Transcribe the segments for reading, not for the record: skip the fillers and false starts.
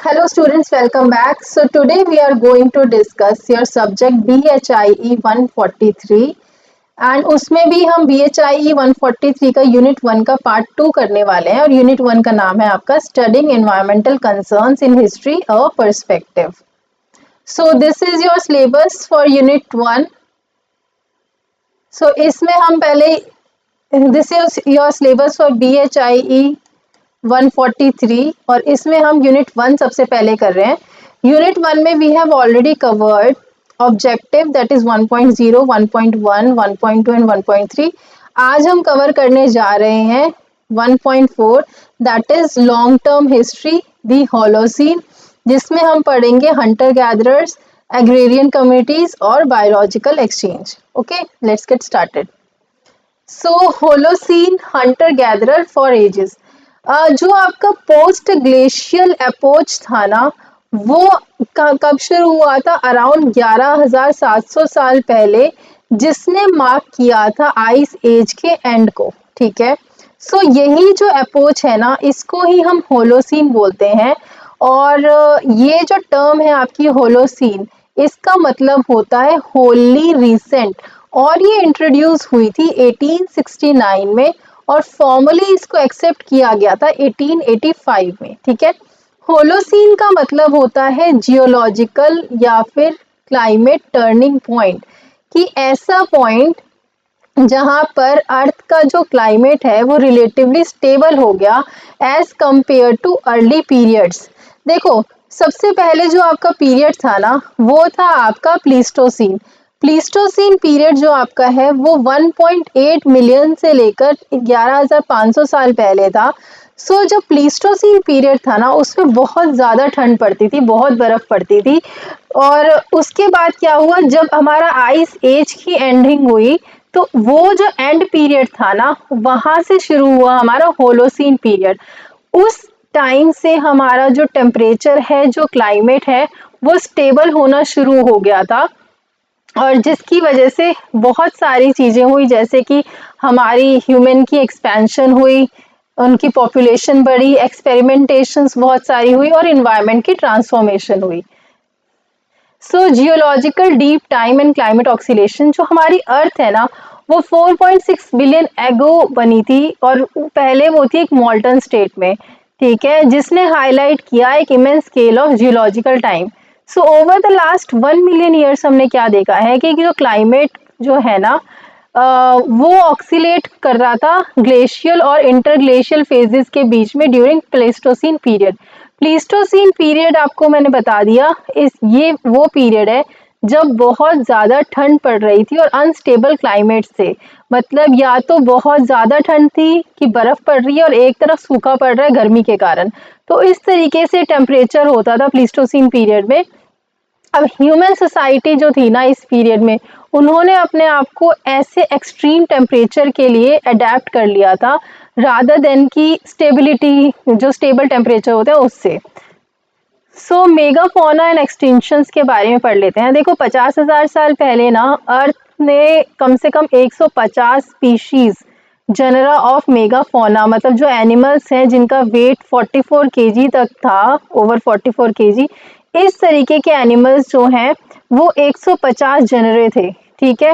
Hello students, welcome back. So today we are going to discuss your subject BHIE 143 and उसमें भी हम BHIE 143 का unit 1 का part 2 करने वाले हैं और यूनिट 1 का नाम है आपका studying environmental concerns in history a perspective. So this is your syllabus for unit 1. सो इसमें हम पहले this is your syllabus for BHIE 143 और इसमें हम यूनिट 1 सबसे पहले कर रहे हैं. यूनिट 1 में we have already covered objective that is 1.0, 1.1, 1.2 and 1.3. आज हम कवर करने जा रहे हैं 1.4 that is long term history the Holocene, जिसमें हम पढ़ेंगे हंटर गैदरर्स, एग्रेरियन कम्युनिटीज और biological exchange. Okay, let's get started. So Holocene hunter gatherer for ages. जो आपका पोस्ट ग्लेशियल एपोच था ना, वो कब शुरू हुआ था? अराउंड 11,700 साल पहले, जिसने मार्क किया था आइस एज के एंड को. ठीक है, सो यही जो एपोच है ना, इसको ही हम होलोसीन बोलते हैं. और ये जो टर्म है आपकी होलोसीन, इसका मतलब होता है होली रिसेंट, और ये इंट्रोड्यूस हुई थी 1869 में और फॉर्मली इसको एक्सेप्ट किया गया था 1885 में. ठीक है, होलोसीन का मतलब होता है जियोलॉजिकल या फिर क्लाइमेट टर्निंग पॉइंट, कि ऐसा पॉइंट जहां पर अर्थ का जो क्लाइमेट है वो रिलेटिवली स्टेबल हो गया as compare to early periods. देखो, सबसे पहले जो आपका पीरियड था ना, वो था आपका प्लीस्टोसीन. प्लीस्टोसीन पीरियड जो आपका है वो 1.8 मिलियन से लेकर 11,500 साल पहले था. सो जब प्लीस्टोसीन पीरियड था ना, उसमें बहुत ज़्यादा ठंड पड़ती थी, बहुत बर्फ़ पड़ती थी. और उसके बाद क्या हुआ, जब हमारा आइस एज की एंडिंग हुई, तो वो जो एंड पीरियड था ना, वहाँ से शुरू हुआ हमारा होलोसीन पीरियड. उस टाइम से हमारा जो टेम्परेचर है, जो क्लाइमेट है, वो स्टेबल होना शुरू हो गया था. और जिसकी वजह से बहुत सारी चीज़ें हुई, जैसे कि हमारी ह्यूमन की एक्सपेंशन हुई, उनकी पॉपुलेशन बढ़ी, एक्सपेरिमेंटेशंस बहुत सारी हुई और इन्वायरमेंट की ट्रांसफॉर्मेशन हुई. So geological deep time and climate oscillation, जो हमारी अर्थ है ना, वो 4.6 बिलियन एगो बनी थी और पहले वो थी एक मॉल्टन स्टेट में. ठीक है, जिसने हाईलाइट किया एक immense scale of geological time. So over the last 1 million years हमने क्या देखा है कि जो क्लाइमेट जो है ना, वो ऑक्सीलेट कर रहा था ग्लेशियल और इंटरग्लेशियल फेजेस के बीच में during Pleistocene period. Pleistocene period आपको मैंने बता दिया, ये वो पीरियड है जब बहुत ज़्यादा ठंड पड़ रही थी और अनस्टेबल क्लाइमेट से, मतलब या तो बहुत ज़्यादा ठंड थी कि बर्फ़ पड़ रही है और एक तरफ सूखा पड़ रहा है गर्मी के कारण. तो इस तरीके से टेम्परेचर होता था प्लीस्टोसीन पीरियड में. अब ह्यूमन सोसाइटी जो थी ना इस पीरियड में, उन्होंने अपने आप को ऐसे एक्सट्रीम टेम्परेचर के लिए अडेप्ट कर लिया था, रादर देन की स्टेबिलिटी, जो स्टेबल टेम्परेचर होता है उससे. सो मेगाफोना एंड एक्सटिंक्शंस के बारे में पढ़ लेते हैं. देखो, 50,000 साल पहले ना, अर्थ ने कम से कम 150 स्पीशीज जनरा ऑफ मेगाफोना, मतलब जो एनिमल्स हैं जिनका वेट 44 केजी तक था, ओवर 44 केजी, इस तरीके के एनिमल्स जो हैं वो 150 जनरे थे. ठीक है,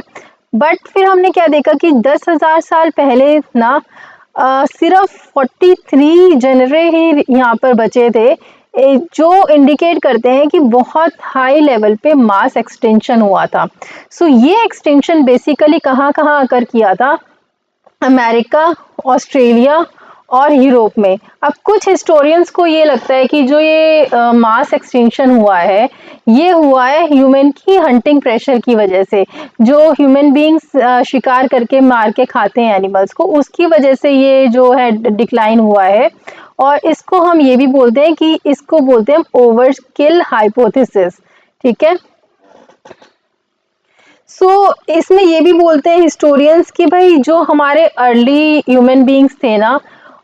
बट फिर हमने क्या देखा कि 10,000 साल पहले ना, सिर्फ 43 जनरे ही यहाँ पर बचे थे, जो इंडिकेट करते हैं कि बहुत हाई लेवल पे मास एक्सटेंशन हुआ था. सो ये एक्सटेंशन बेसिकली कहाँ कहाँ आकर किया था? अमेरिका, ऑस्ट्रेलिया और यूरोप में. अब कुछ हिस्टोरियंस को ये लगता है कि जो ये मास एक्सटिंक्शन हुआ है, ये हुआ है ह्यूमन की हंटिंग प्रेशर की वजह से. जो ह्यूमन बीइंग्स शिकार करके मार के खाते हैं एनिमल्स को, उसकी वजह से ये जो है डिक्लाइन हुआ है. और इसको हम ये भी बोलते हैं कि इसको बोलते हैं ओवरकिल हाइपोथेसिस. ठीक है, इसमें ये भी बोलते हैं हिस्टोरियंस कि भाई जो हमारे अर्ली ह्यूमन बीइंग्स थे ना,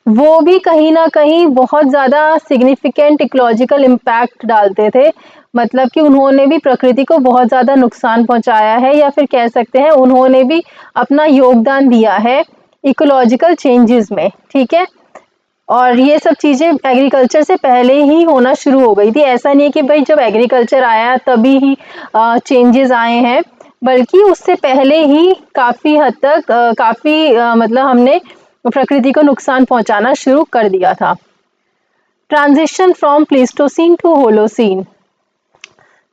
वो भी कहीं ना कहीं बहुत ज़्यादा सिग्निफिकेंट इकोलॉजिकल इम्पैक्ट डालते थे. मतलब कि उन्होंने भी प्रकृति को बहुत ज़्यादा नुकसान पहुंचाया है, या फिर कह सकते हैं उन्होंने भी अपना योगदान दिया है इकोलॉजिकल चेंजेस में. ठीक है, और ये सब चीज़ें एग्रीकल्चर से पहले ही होना शुरू हो गई थी। ऐसा नहीं है कि भाई जब एग्रीकल्चर आया तभी ही चेंजेस आए हैं, बल्कि उससे पहले ही काफ़ी हद तक काफ़ी मतलब हमने प्रकृति को नुकसान पहुंचाना शुरू कर दिया था। Transition from Pleistocene to Holocene.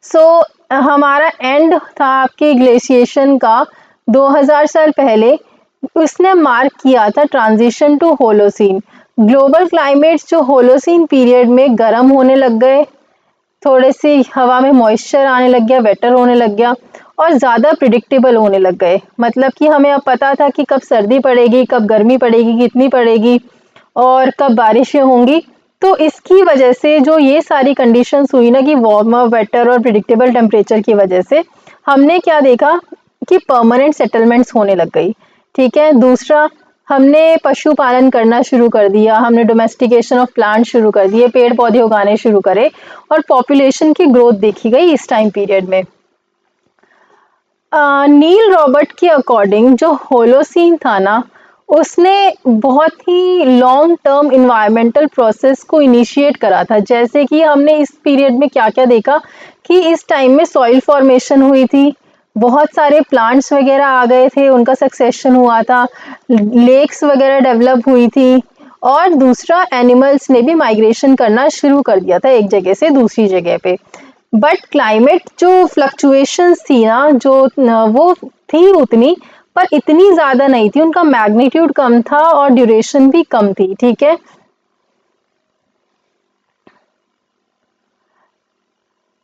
So हमारा एंड था आपके ग्लेशिएशन का 2000 साल पहले। उसने मार्क किया था transition to Holocene. Global climates जो होलोसीन पीरियड में गर्म होने लग गए, थोड़े सी हवा में मॉइस्चर आने लग गया, वेटर होने लग गया और ज़्यादा प्रिडिक्टेबल होने लग गए। मतलब कि हमें अब पता था कि कब सर्दी पड़ेगी, कब गर्मी पड़ेगी, कितनी पड़ेगी और कब बारिशें होंगी। तो इसकी वजह से जो ये सारी कंडीशंस हुई ना कि वार्मर, वेटर और प्रिडिक्टेबल टेम्परेचर की वजह से हमने क्या देखा कि परमानेंट सेटलमेंट्स होने लग गई। ठीक है। दूसरा, हमने पशुपालन करना शुरू कर दिया, हमने डोमेस्टिकेशन ऑफ प्लांट शुरू कर दिए, पेड़ पौधे उगाने शुरू करे और पॉपुलेशन की ग्रोथ देखी गई इस टाइम पीरियड में। नील रॉबर्ट के अकॉर्डिंग जो होलोसीन था ना, उसने बहुत ही लॉन्ग टर्म इन्वायरमेंटल प्रोसेस को इनिशिएट करा था। जैसे कि हमने इस पीरियड में क्या-क्या देखा कि इस टाइम में सॉइल फॉर्मेशन हुई थी, बहुत सारे प्लांट्स वगैरह आ गए थे, उनका सक्सेशन हुआ था, लेक्स वगैरह डेवलप हुई थी और दूसरा एनिमल्स ने भी माइग्रेशन करना शुरू कर दिया था एक जगह से दूसरी जगह पे। बट क्लाइमेट जो फ्लक्चुएशंस थी ना, जो वो थी उतनी, पर इतनी ज्यादा नहीं थी, उनका मैग्नीट्यूड कम था और ड्यूरेशन भी कम थी। ठीक है।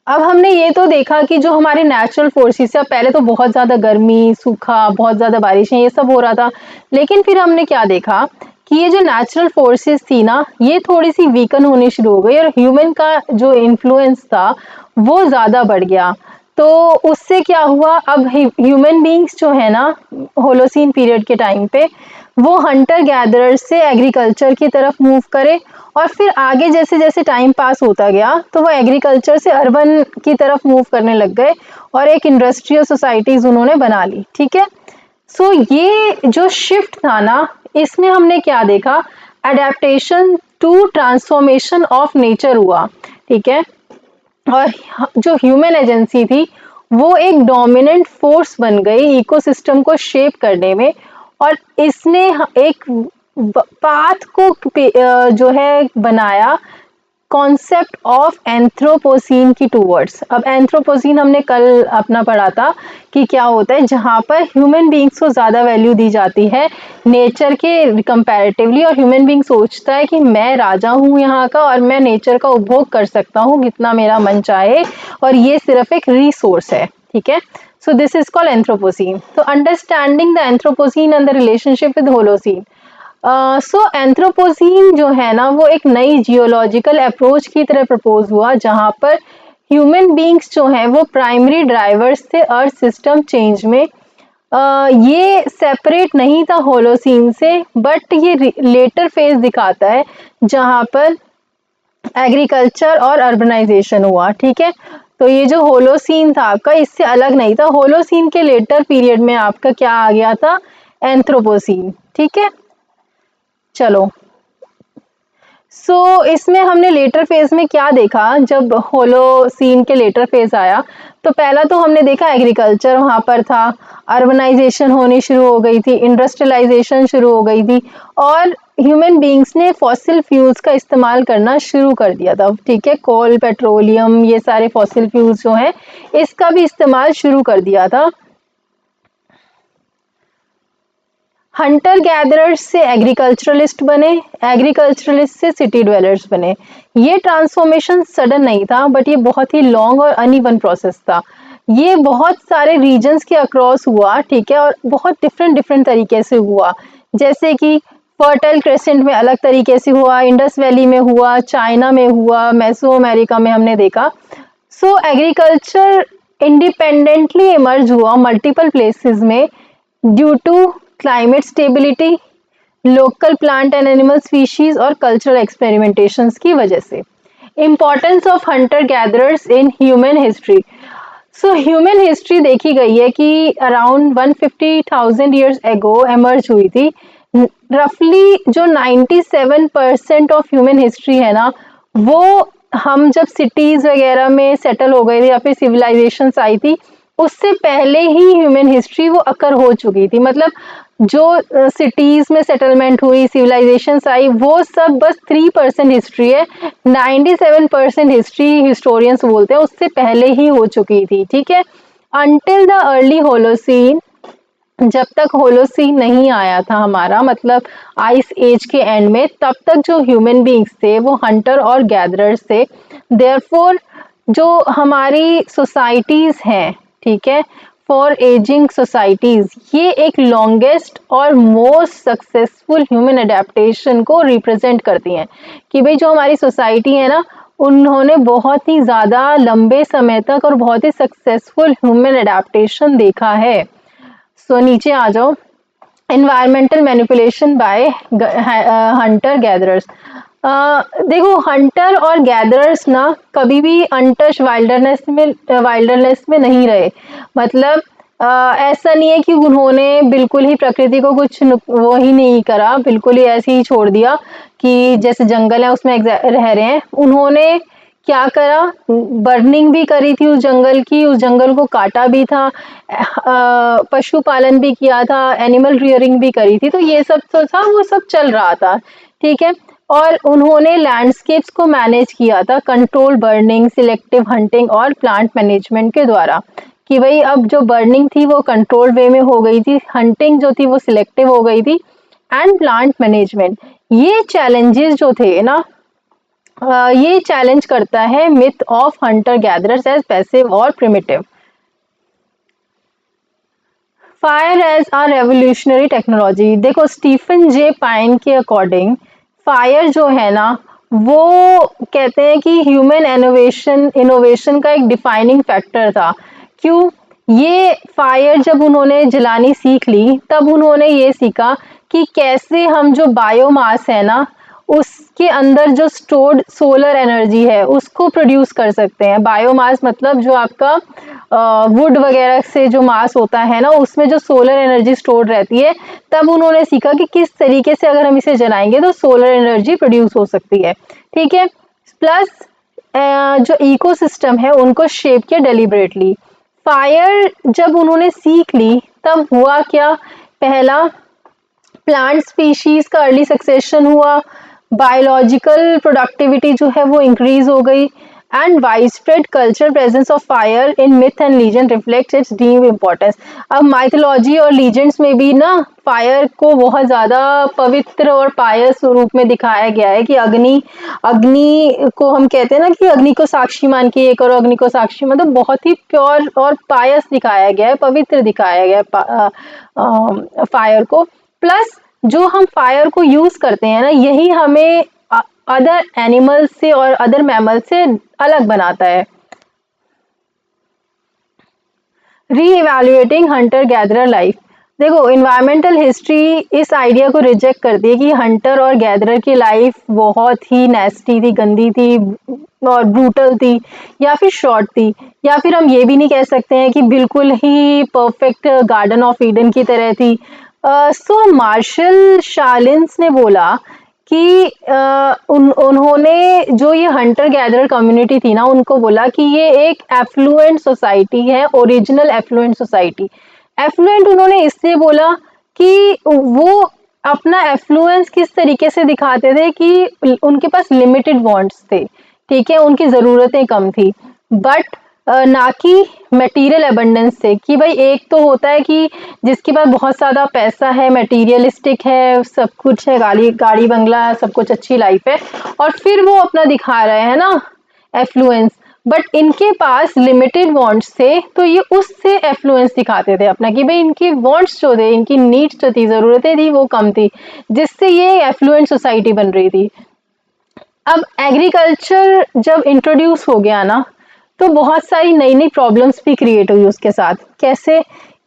अब हमने ये तो देखा कि जो हमारे नेचुरल फोर्सेस है, पहले तो बहुत ज्यादा गर्मी, सूखा, बहुत ज्यादा बारिशें, ये सब हो रहा था। लेकिन फिर हमने क्या देखा कि ये जो नेचुरल फोर्सेस थी ना, ये थोड़ी सी वीकन होनी शुरू हो गई और ह्यूमन का जो इन्फ्लुएंस था वो ज्यादा बढ़ गया। तो उससे क्या हुआ, अब ह्यूमन बींग्स जो है ना, होलोसीन पीरियड के टाइम पे वो हंटर गैदरर से एग्रीकल्चर की तरफ मूव करे और फिर आगे जैसे जैसे टाइम पास होता गया तो वो एग्रीकल्चर से अर्बन की तरफ मूव करने लग गए और एक इंडस्ट्रियल सोसाइटीज उन्होंने बना ली। ठीक है। सो ये जो शिफ्ट था ना, इसमें हमने क्या देखा, adaptation to transformation of nature हुआ। ठीक है। और जो ह्यूमन एजेंसी थी वो एक डोमिनेंट फोर्स बन गई इकोसिस्टम को शेप करने में और इसने एक पाथ को जो है बनाया कॉन्सेप्ट ऑफ एंथ्रोपोसीन की टूवर्ड्स। अब एंथ्रोपोसीन हमने कल अपना पढ़ा था कि क्या होता है, जहां पर ह्यूमन बींग्स को ज्यादा वैल्यू दी जाती है नेचर के कंपैरेटिवली और ह्यूमन बींग सोचता है कि मैं राजा हूं यहाँ का और मैं नेचर का उपभोग कर सकता हूँ जितना मेरा मन चाहे और ये सिर्फ एक रिसोर्स है। ठीक है। So this is called Anthropocene. तो understanding the Anthropocene and the relationship with Holocene. So Anthropocene जो है ना, वो एक नई जियोलॉजिकल अप्रोच की तरह प्रपोज हुआ जहां पर ह्यूमन बींग्स जो हैं वो प्राइमरी ड्राइवर्स थे अर्थ सिस्टम चेंज में। ये सेपरेट नहीं था होलोसीन से, बट ये लेटर फेज दिखाता है जहां पर एग्रीकल्चर और अर्बनाइजेशन हुआ। ठीक है। तो ये जो होलोसीन था आपका, इससे अलग नहीं था। होलोसीन के लेटर पीरियड में आपका क्या आ गया था, एंथ्रोपोसीन। ठीक है। चलो, इसमें हमने लेटर फेज में क्या देखा, जब होलोसीन के लेटर फेज आया तो पहला तो हमने देखा एग्रीकल्चर वहां पर था, अर्बनाइजेशन होनी शुरू हो गई थी, इंडस्ट्रियलाइजेशन शुरू हो गई थी और ह्यूमन बींग्स ने फॉसिल फ्यूल्स का इस्तेमाल करना शुरू कर दिया था। ठीक है। कोल, पेट्रोलियम, ये सारे फॉसिल फ्यूल्स जो हैं इसका भी इस्तेमाल शुरू कर दिया था। हंटर गैदरर्स से एग्रीकल्चरलिस्ट बने, एग्रीकल्चरलिस्ट से सिटी ड्वेलर्स बने। ये ट्रांसफॉर्मेशन सडन नहीं था, बट ये बहुत ही लॉन्ग और अनइवन प्रोसेस था। ये बहुत सारे रीजन्स के अक्रॉस हुआ। ठीक है। और बहुत डिफरेंट डिफरेंट तरीके से हुआ, जैसे कि फर्टाइल क्रेसेंट में अलग तरीके से हुआ, इंडस वैली में हुआ, चाइना में हुआ, मेसो अमेरिका में हमने देखा। सो एग्रीकल्चर इंडिपेंडेंटली इमर्ज हुआ मल्टीपल प्लेसेस में due to climate stability, local plant and animal species और कल्चरल एक्सपेरिमेंटेशंस की वजह से। Importance of hunter gatherers in human history. So human history देखी गई है कि अराउंड 150,000 ईयर्स एगो एमर्ज हुई थी, रफली जो 97% ऑफ ह्यूमन हिस्ट्री है ना, वो हम जब सिटीज वगैरह में सेटल हो गए थे या फिर सिविलाइजेशन आई थी, उससे पहले ही ह्यूमन हिस्ट्री वो अकर हो चुकी थी। मतलब जो सिटीज में सेटलमेंट हुई, सिविलाइजेशन आई, वो सब बस 3% हिस्ट्री है। 97% हिस्ट्री हिस्टोरियंस बोलते हैं उससे पहले ही हो चुकी थी। ठीक है, अंटिल द अर्ली होलोसीन, जब तक होलोसीन नहीं आया था हमारा, मतलब आइस एज के एंड में, तब तक जो ह्यूमन बीइंग्स थे वो हंटर और गैदरर्स थे। देयरफॉर जो हमारी सोसाइटीज हैं, ठीक है, फॉर एजिंग सोसाइटीज, ये एक लॉन्गेस्ट और मोस्ट सक्सेसफुल ह्यूमन अडेप्टेशन को रिप्रेजेंट करती हैं। कि भाई जो हमारी सोसाइटी है ना, उन्होंने बहुत ही ज्यादा लंबे समय तक और बहुत ही सक्सेसफुल ह्यूमन अडेप्टेशन देखा है। सो नीचे आ जाओ। Environmental manipulation by hunter gatherers. देखो, हंटर और गैदरर्स ना कभी भी अनटच वाइल्डरनेस में नहीं रहे। मतलब ऐसा नहीं है कि उन्होंने बिल्कुल ही प्रकृति को कुछ वो ही नहीं करा, बिल्कुल ही ऐसे ही छोड़ दिया कि जैसे जंगल है उसमें रह रहे हैं। उन्होंने क्या करा, बर्निंग भी करी थी उस जंगल की, उस जंगल को काटा भी था, पशुपालन भी किया था, एनिमल रियरिंग भी करी थी। तो ये सब तो था, वो सब चल रहा था। ठीक है, और उन्होंने लैंडस्केप्स को मैनेज किया था कंट्रोल बर्निंग, सिलेक्टिव हंटिंग और प्लांट मैनेजमेंट के द्वारा। कि भाई अब जो बर्निंग थी वो कंट्रोल वे में हो गई थी, हंटिंग जो थी वो सिलेक्टिव हो गई थी, एंड प्लांट मैनेजमेंट। ये चैलेंजेस जो थे ना, ये चैलेंज करता है myth of hunter gatherers as passive और primitive. Fire as a revolutionary technology. देखो, स्टीफन जे पाइन के अकॉर्डिंग फायर जो है ना, वो कहते हैं कि ह्यूमन इनोवेशन का एक डिफाइनिंग फैक्टर था। क्यों? ये फायर जब उन्होंने जलानी सीख ली, तब उन्होंने ये सीखा कि कैसे हम जो बायोमास है ना, उसके अंदर जो स्टोर्ड सोलर एनर्जी है उसको प्रोड्यूस कर सकते हैं। बायोमास मतलब जो आपका वुड वगैरह से जो मास होता है ना, उसमें जो सोलर एनर्जी स्टोर रहती है। तब उन्होंने सीखा कि किस तरीके से अगर हम इसे जलाएंगे तो सोलर एनर्जी प्रोड्यूस हो सकती है। ठीक है, प्लस जो इकोसिस्टम है उनको शेप किया डेलिबरेटली। फायर जब उन्होंने सीख ली, तब हुआ क्या, पहला प्लांट स्पीशीज का अर्ली सक्सेशन हुआ, बायोलॉजिकल प्रोडक्टिविटी जो है वो इंक्रीज हो गई, and widespread culture presence of fire in myth and legend reflects it's deep importance. अब माइथोलॉजी और लीजेंड्स में भी ना फायर को बहुत ज्यादा पवित्र और पायस रूप में दिखाया गया है। कि अग्नि अग्नि को हम कहते हैं ना कि अग्नि को साक्षी मान के ये करो, अग्नि को साक्षी, मतलब बहुत ही प्योर और पायस दिखाया गया है, पवित्र दिखाया गया है फायर को। प्लस जो हम फायर को यूज करते हैं ना, यही हमें अदर एनिमल्स से और अदर मैमल से अलग बनाता है। री इवेल्युएटिंग हंटर गैदरर लाइफ। देखो, इन्वायरमेंटल हिस्ट्री इस आइडिया को रिजेक्ट करती है कि हंटर और गैदरर की लाइफ बहुत ही नेस्टी थी, गंदी थी और ब्रूटल थी, या फिर शॉर्ट थी, या फिर हम ये भी नहीं कह सकते हैं कि बिल्कुल ही परफेक्ट गार्डन ऑफ ईडन की तरह थी। सो मार्शल शालिन्स ने बोला कि उन्होंने जो ये हंटर गैदरर कम्युनिटी थी ना, उनको बोला कि ये एक एफ्लुएंट सोसाइटी है, ओरिजिनल एफ्लुएंट सोसाइटी। एफ्लुएंट उन्होंने इसलिए बोला कि वो अपना एफ्लुएंस किस तरीके से दिखाते थे कि उनके पास लिमिटेड वांट्स थे। ठीक है, उनकी ज़रूरतें कम थी, बट ना कि मटेरियल अबंडेंस से। कि भाई एक तो होता है कि जिसके पास बहुत ज़्यादा पैसा है, मटेरियलिस्टिक है, सब कुछ है, गाड़ी गाड़ी बंगला है, सब कुछ अच्छी लाइफ है, और फिर वो अपना दिखा रहे हैं ना एफ्लुएंस। बट इनके पास लिमिटेड वांट्स थे, तो ये उससे एफ्लुएंस दिखाते थे अपना कि भाई इनकी वांट्स जो थे, इनकी नीड्स जो थी, ज़रूरतें थी, वो कम थी, जिससे ये एफ्लुएंट सोसाइटी बन रही थी। अब एग्रीकल्चर जब इंट्रोड्यूस हो गया ना, तो बहुत सारी नई नई प्रॉब्लम्स भी क्रिएट हुई उसके साथ। कैसे?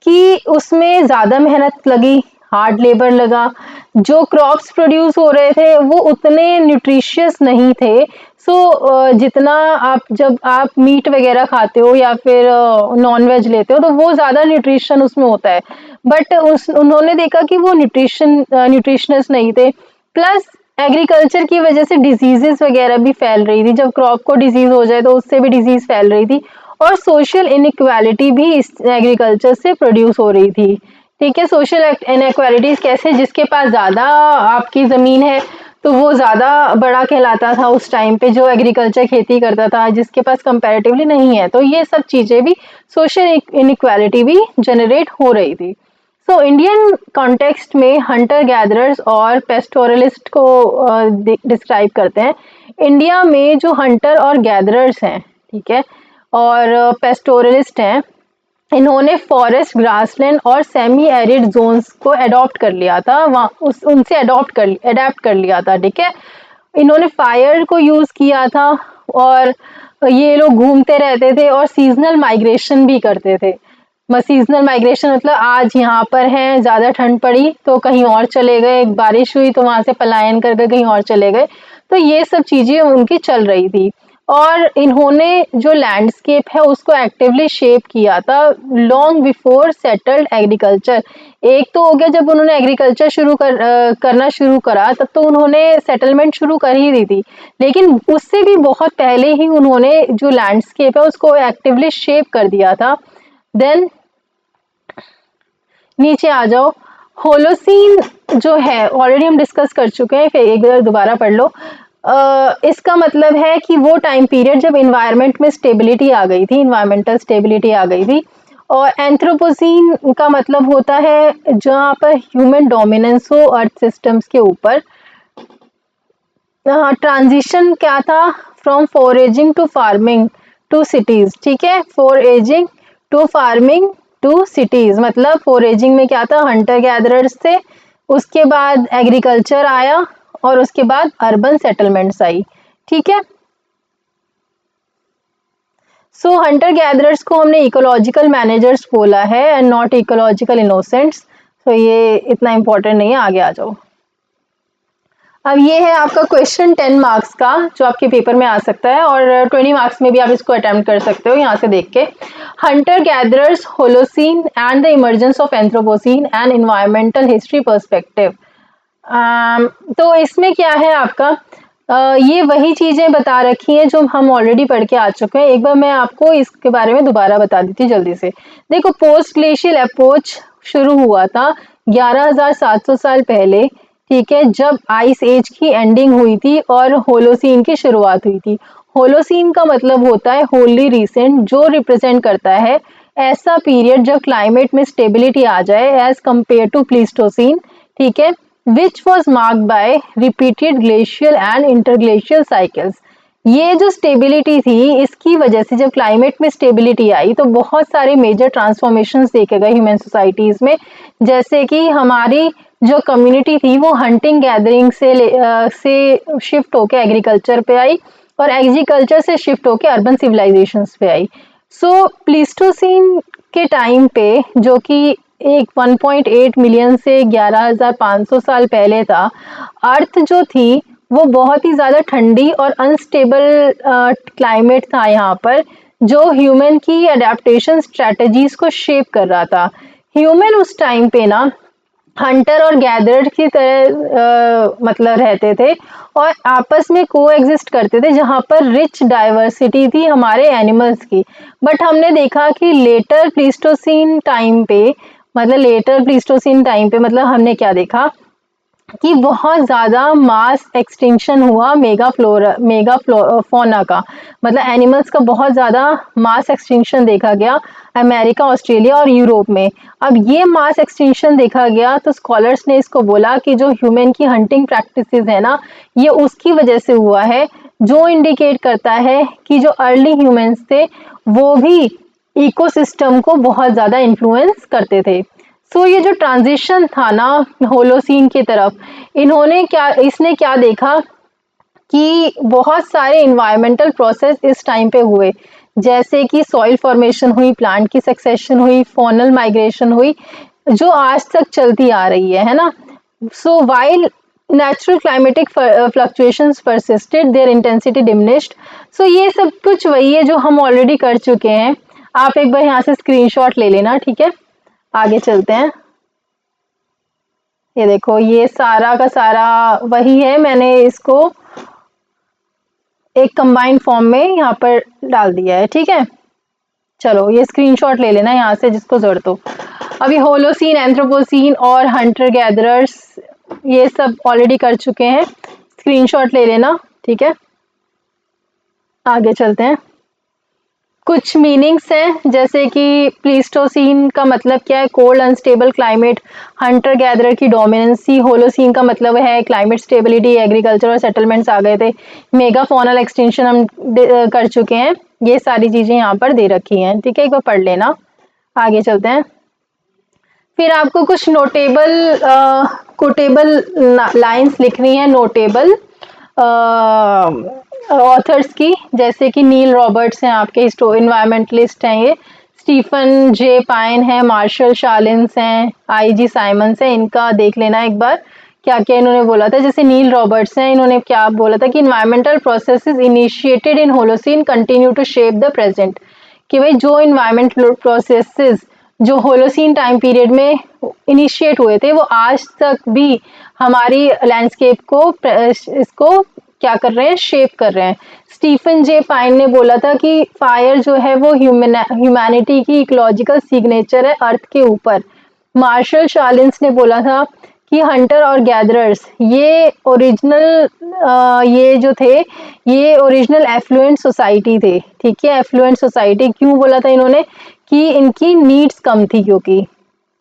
कि उसमें ज़्यादा मेहनत लगी, हार्ड लेबर लगा, जो क्रॉप्स प्रोड्यूस हो रहे थे वो उतने न्यूट्रिशियस नहीं थे। सो जितना आप जब आप मीट वगैरह खाते हो या फिर नॉन वेज लेते हो तो वो ज़्यादा न्यूट्रिशन उसमें होता है, बट उस उन्होंने देखा कि वो न्यूट्रिशनस नहीं थे। प्लस एग्रीकल्चर की वजह से डिजीजेस वगैरह भी फैल रही थी, जब क्रॉप को डिजीज हो जाए तो उससे भी डिजीज फैल रही थी, और सोशल इनइक्वालिटी भी इस एग्रीकल्चर से प्रोड्यूस हो रही थी। ठीक है, सोशल इनइक्वालिटीज कैसे, जिसके पास ज्यादा आपकी जमीन है तो वो ज्यादा बड़ा कहलाता था उस टाइम पे, जो एग्रीकल्चर खेती करता था, जिसके पास कंपैरेटिवली नहीं है, तो ये सब चीजें भी, सोशल इनइक्वालिटी भी जनरेट हो रही थी। सो इंडियन कॉन्टेक्स्ट में हंटर गैदरर्स और पेस्टोरलिस्ट को डिस्क्राइब करते हैं। इंडिया में जो हंटर और गैदरर्स हैं, ठीक है, और पेस्टोरलिस्ट हैं, इन्होंने फॉरेस्ट, ग्रासलैंड और सेमी एरिड जोन्स को अडॉप्ट कर लिया था, वहाँ उनसे अडैप्ट कर लिया था। ठीक है, इन्होंने फायर को यूज किया था, और ये लोग घूमते रहते थे और सीजनल माइग्रेशन भी करते थे। सीजनल माइग्रेशन मतलब आज यहाँ पर हैं, ज्यादा ठंड पड़ी तो कहीं और चले गए, बारिश हुई तो वहां से पलायन करके कहीं और चले गए, तो ये सब चीजें उनकी चल रही थी। और इन्होंने जो लैंडस्केप है उसको एक्टिवली शेप किया था लॉन्ग बिफोर सेटल्ड एग्रीकल्चर। एक तो हो गया जब उन्होंने एग्रीकल्चर करना शुरू करा, तब तो उन्होंने सेटलमेंट शुरू कर ही दी थी, लेकिन उससे भी बहुत पहले ही उन्होंने जो लैंडस्केप है उसको एक्टिवली शेप कर दिया था। देन नीचे आ जाओ, होलोसीन जो है ऑलरेडी हम डिस्कस कर चुके हैं, फिर एक बार दोबारा पढ़ लो। इसका मतलब है कि वो टाइम पीरियड जब इन्वायरमेंट में स्टेबिलिटी आ गई थी, इन्वायरमेंटल स्टेबिलिटी आ गई थी। और एंथ्रोपोसीन का मतलब होता है जहाँ पर ह्यूमन डोमिनेंस हो अर्थ सिस्टम्स के ऊपर। ट्रांजिशन क्या था, from foraging to farming to cities. ठीक है, foraging to farming to cities, मतलब फोरेजिंग में क्या था, हंटर गैदरर्स थे, उसके बाद एग्रीकल्चर आया, और उसके बाद अर्बन सेटलमेंट्स आई। ठीक है, सो हंटर गैदरर्स को हमने इकोलॉजिकल मैनेजर्स बोला है एंड नॉट इकोलॉजिकल इनोसेंट्स। तो ये इतना इंपॉर्टेंट नहीं है, आगे आ जाओ। अब ये है आपका क्वेश्चन 10 मार्क्स का, जो आपके पेपर में आ सकता है, और 20 मार्क्स में भी आप इसको अटेम्प्ट कर सकते हो यहाँ से देख के। Hunter gatherers, Holocene and the emergence of anthropocene and environmental history perspective. तो इसमें क्या है आपका, ये वही चीजें बता रखी हैं जो हम ऑलरेडी पढ़ के आ चुके हैं। एक बार मैं आपको इसके बारे में दोबारा बता देती हूँ जल्दी से। देखो, पोस्ट ग्लेशियल अप्रोच शुरू हुआ था 11,700 साल पहले, ठीक है, जब आइस एज की एंडिंग हुई थी और होलोसीन की शुरुआत हुई थी। होलोसीन का मतलब होता है होली रिसेंट, जो रिप्रेजेंट करता है ऐसा पीरियड जब क्लाइमेट में स्टेबिलिटी आ जाए एज कंपेयर टू प्लीस्टोसीन। ठीक है, which was marked by repeated glacial and interglacial cycles। ये जो स्टेबिलिटी थी, इसकी वजह से जब क्लाइमेट में स्टेबिलिटी आई तो बहुत सारे मेजर ट्रांसफॉर्मेशंस देखे गए ह्यूमन सोसाइटीज में। जैसे कि हमारी जो कम्युनिटी थी वो हंटिंग गैदरिंग से शिफ्ट होके एग्रीकल्चर पे आई, और एग्रीकल्चर से शिफ्ट होके अर्बन सिविलाइजेशंस पे आई। सो प्लीस्टोसीन के टाइम पे, जो कि एक 1.8 मिलियन से 11,500 साल पहले था, अर्थ जो थी वो बहुत ही ज़्यादा ठंडी और अनस्टेबल क्लाइमेट था यहाँ पर, जो ह्यूमन की अडेप्टेशन स्ट्रेटजीज को शेप कर रहा था। ह्यूमन उस टाइम पे ना हंटर और गैदरर की तरह मतलब रहते थे और आपस में को एग्जिस्ट करते थे, जहाँ पर रिच डाइवर्सिटी थी हमारे एनिमल्स की। बट हमने देखा कि लेटर प्लीस्टोसीन टाइम पे, मतलब हमने क्या देखा कि बहुत ज़्यादा मास एक्सटिंक्शन हुआ फौना का, मतलब एनिमल्स का बहुत ज़्यादा मास एक्सटिंक्शन देखा गया अमेरिका, ऑस्ट्रेलिया और यूरोप में। अब ये मास एक्सटिंक्शन देखा गया तो स्कॉलर्स ने इसको बोला कि जो ह्यूमन की हंटिंग प्रैक्टिसेस है ना, ये उसकी वजह से हुआ है, जो इंडिकेट करता है कि जो अर्ली ह्यूमंस थे वो भी इकोसिस्टम को बहुत ज़्यादा इन्फ्लुएंस करते थे। सो ये जो ट्रांजिशन था ना होलोसीन की तरफ, इसने क्या देखा कि बहुत सारे इन्वायरमेंटल प्रोसेस इस टाइम पे हुए, जैसे कि सॉइल फॉर्मेशन हुई, प्लांट की सक्सेशन हुई, फॉनल माइग्रेशन हुई, जो आज तक चलती आ रही है ना। So while natural climatic fluctuations persisted, their intensity diminished. So ये सब कुछ वही है जो हम ऑलरेडी कर चुके हैं। आप एक बार यहाँ से स्क्रीनशॉट ले लेना, ठीक है। आगे चलते हैं। ये देखो, ये सारा का सारा वही है, मैंने इसको एक कंबाइंड फॉर्म में यहाँ पर डाल दिया है, ठीक है। चलो ये स्क्रीनशॉट ले लेना यहाँ से जिसको जरूरत हो। अभी होलोसीन, एंथ्रोपोसीन और हंटर गैदरर्स ये सब ऑलरेडी कर चुके हैं, स्क्रीनशॉट ले लेना, ठीक है। आगे चलते हैं। कुछ मीनिंग्स हैं जैसे कि प्लीस्टोसीन का मतलब क्या है, cold unstable climate, Hunter gatherer की डोमिनेंसी। होलोसीन का मतलब है क्लाइमेट स्टेबिलिटी, एग्रीकल्चर और सेटलमेंट्स आ गए थे। मेगा फॉनल एक्सटेंशन हम कर चुके हैं। ये सारी चीजें यहाँ पर दे रखी हैं, ठीक है, एक बार पढ़ लेना। आगे चलते हैं। फिर आपको कुछ नोटेबल कोटेबल लाइंस लिखनी है, नोटेबल ऑथर्स की, जैसे कि नील रॉबर्ट्स हैं आपके इन्वायरमेंटलिस्ट हैं, ये स्टीफन जे पाइन है, मार्शल शालिन्स हैं, आईजी साइमंस हैं। इनका देख लेना एक बार क्या क्या इन्होंने बोला था। जैसे नील रॉबर्ट्स हैं, इन्होंने क्या बोला था कि environmental processes initiated in Holocene continue to shape the present. कि भाई जो इन्वायरमेंटल प्रोसेसेस जो होलोसीन टाइम पीरियड में इनिशिएट हुए थे वो आज तक भी हमारी लैंडस्केप को इसको क्या कर रहे हैं, शेप कर रहे हैं। स्टीफन जे पाइन ने बोला था कि फायर जो है वो ह्यूमैनिटी की इकोलॉजिकल सिग्नेचर है अर्थ के ऊपर। मार्शल शालिन्स ने बोला था कि हंटर और गैदरर्स ये ओरिजिनल ये जो थे ये ओरिजिनल एफ्लुएंट सोसाइटी थे, ठीक है। एफ्लुएंट सोसाइटी क्यों बोला था इन्होंने, कि इनकी नीड्स कम थी क्योंकि।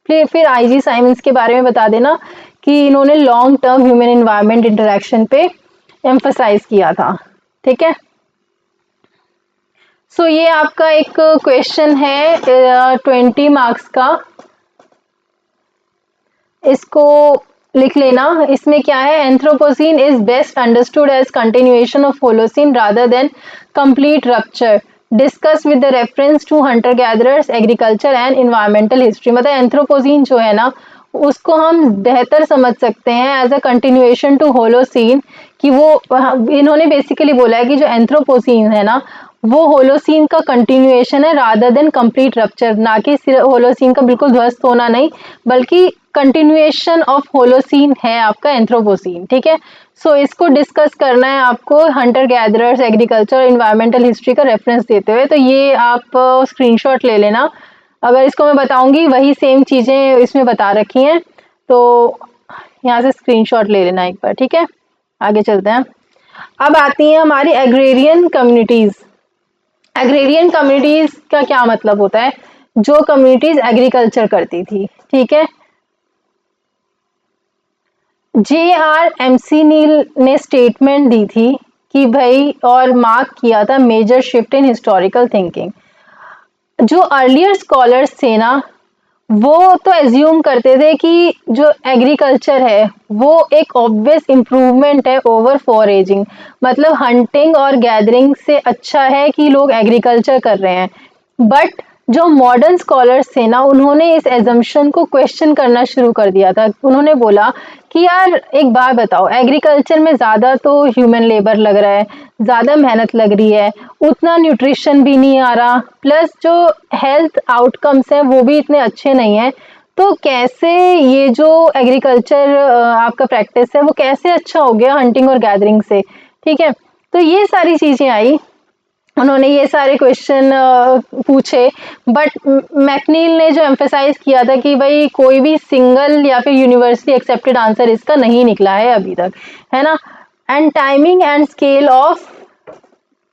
फिर आईजी साइमंस के बारे में बता देना कि इन्होंने long term human environment interaction पे एम्फसाइज किया था, ठीक है। सो ये आपका एक क्वेश्चन है 20 मार्क्स का, इसको लिख लेना। इसमें क्या है, Anthropocene is best understood as continuation of Holocene rather than complete rupture, discuss with the reference to hunter gatherers, agriculture and environmental history. मतलब एंथ्रोपोसीन जो है ना उसको हम बेहतर समझ सकते हैं as a continuation to Holocene, कि वो इन्होंने बेसिकली बोला है कि जो एंथ्रोपोसीन है ना वो होलोसीन का कंटिन्यूएशन है रादर देन कंप्लीट रप्चर, ना कि होलोसीन का बिल्कुल ध्वस्त होना नहीं, बल्कि कंटिन्यूएशन ऑफ होलोसीन है आपका एंथ्रोपोसीन, ठीक है। सो इसको डिस्कस करना है आपको Hunter gatherers, agriculture, environmental history का रेफरेंस देते हुए। तो ये आप स्क्रीनशॉट ले लेना। अगर इसको मैं बताऊंगी वही सेम चीजें इसमें बता रखी हैं, तो यहाँ से स्क्रीनशॉट ले लेना एक बार, ठीक है। आगे चलते हैं। अब आती हैं हमारी एग्रेरियन कम्युनिटीज। एग्रेरियन कम्युनिटीज का क्या मतलब होता है, जो कम्युनिटीज एग्रीकल्चर करती थी, ठीक है। JRMC नील ने स्टेटमेंट दी थी कि भाई, और मार्क किया था major shift in historical thinking. जो अर्लियर स्कॉलर्स थे ना वो तो एज्यूम करते थे कि जो एग्रीकल्चर है वो एक ऑब्वियस इम्प्रूवमेंट है ओवर फॉरेजिंग, मतलब हंटिंग और गैदरिंग से अच्छा है कि लोग एग्रीकल्चर कर रहे हैं। बट जो मॉडर्न स्कॉलर्स थे ना उन्होंने इस एजम्पशन को क्वेश्चन करना शुरू कर दिया था। उन्होंने बोला कि यार एक बात बताओ, एग्रीकल्चर में ज़्यादा तो ह्यूमन लेबर लग रहा है, ज़्यादा मेहनत लग रही है, उतना न्यूट्रिशन भी नहीं आ रहा, प्लस जो हेल्थ आउटकम्स हैं वो भी इतने अच्छे नहीं हैं, तो कैसे ये जो एग्रीकल्चर आपका प्रैक्टिस है वो कैसे अच्छा हो गया हंटिंग और गैदरिंग से, ठीक है। तो ये सारी चीज़ें आई, उन्होंने ये सारे क्वेश्चन पूछे। बट मैकनील ने जो एम्फेसाइज किया था कि भाई कोई भी सिंगल या फिर यूनिवर्सिटी एक्सेप्टेड आंसर इसका नहीं निकला है अभी तक, है ना। And timing and scale of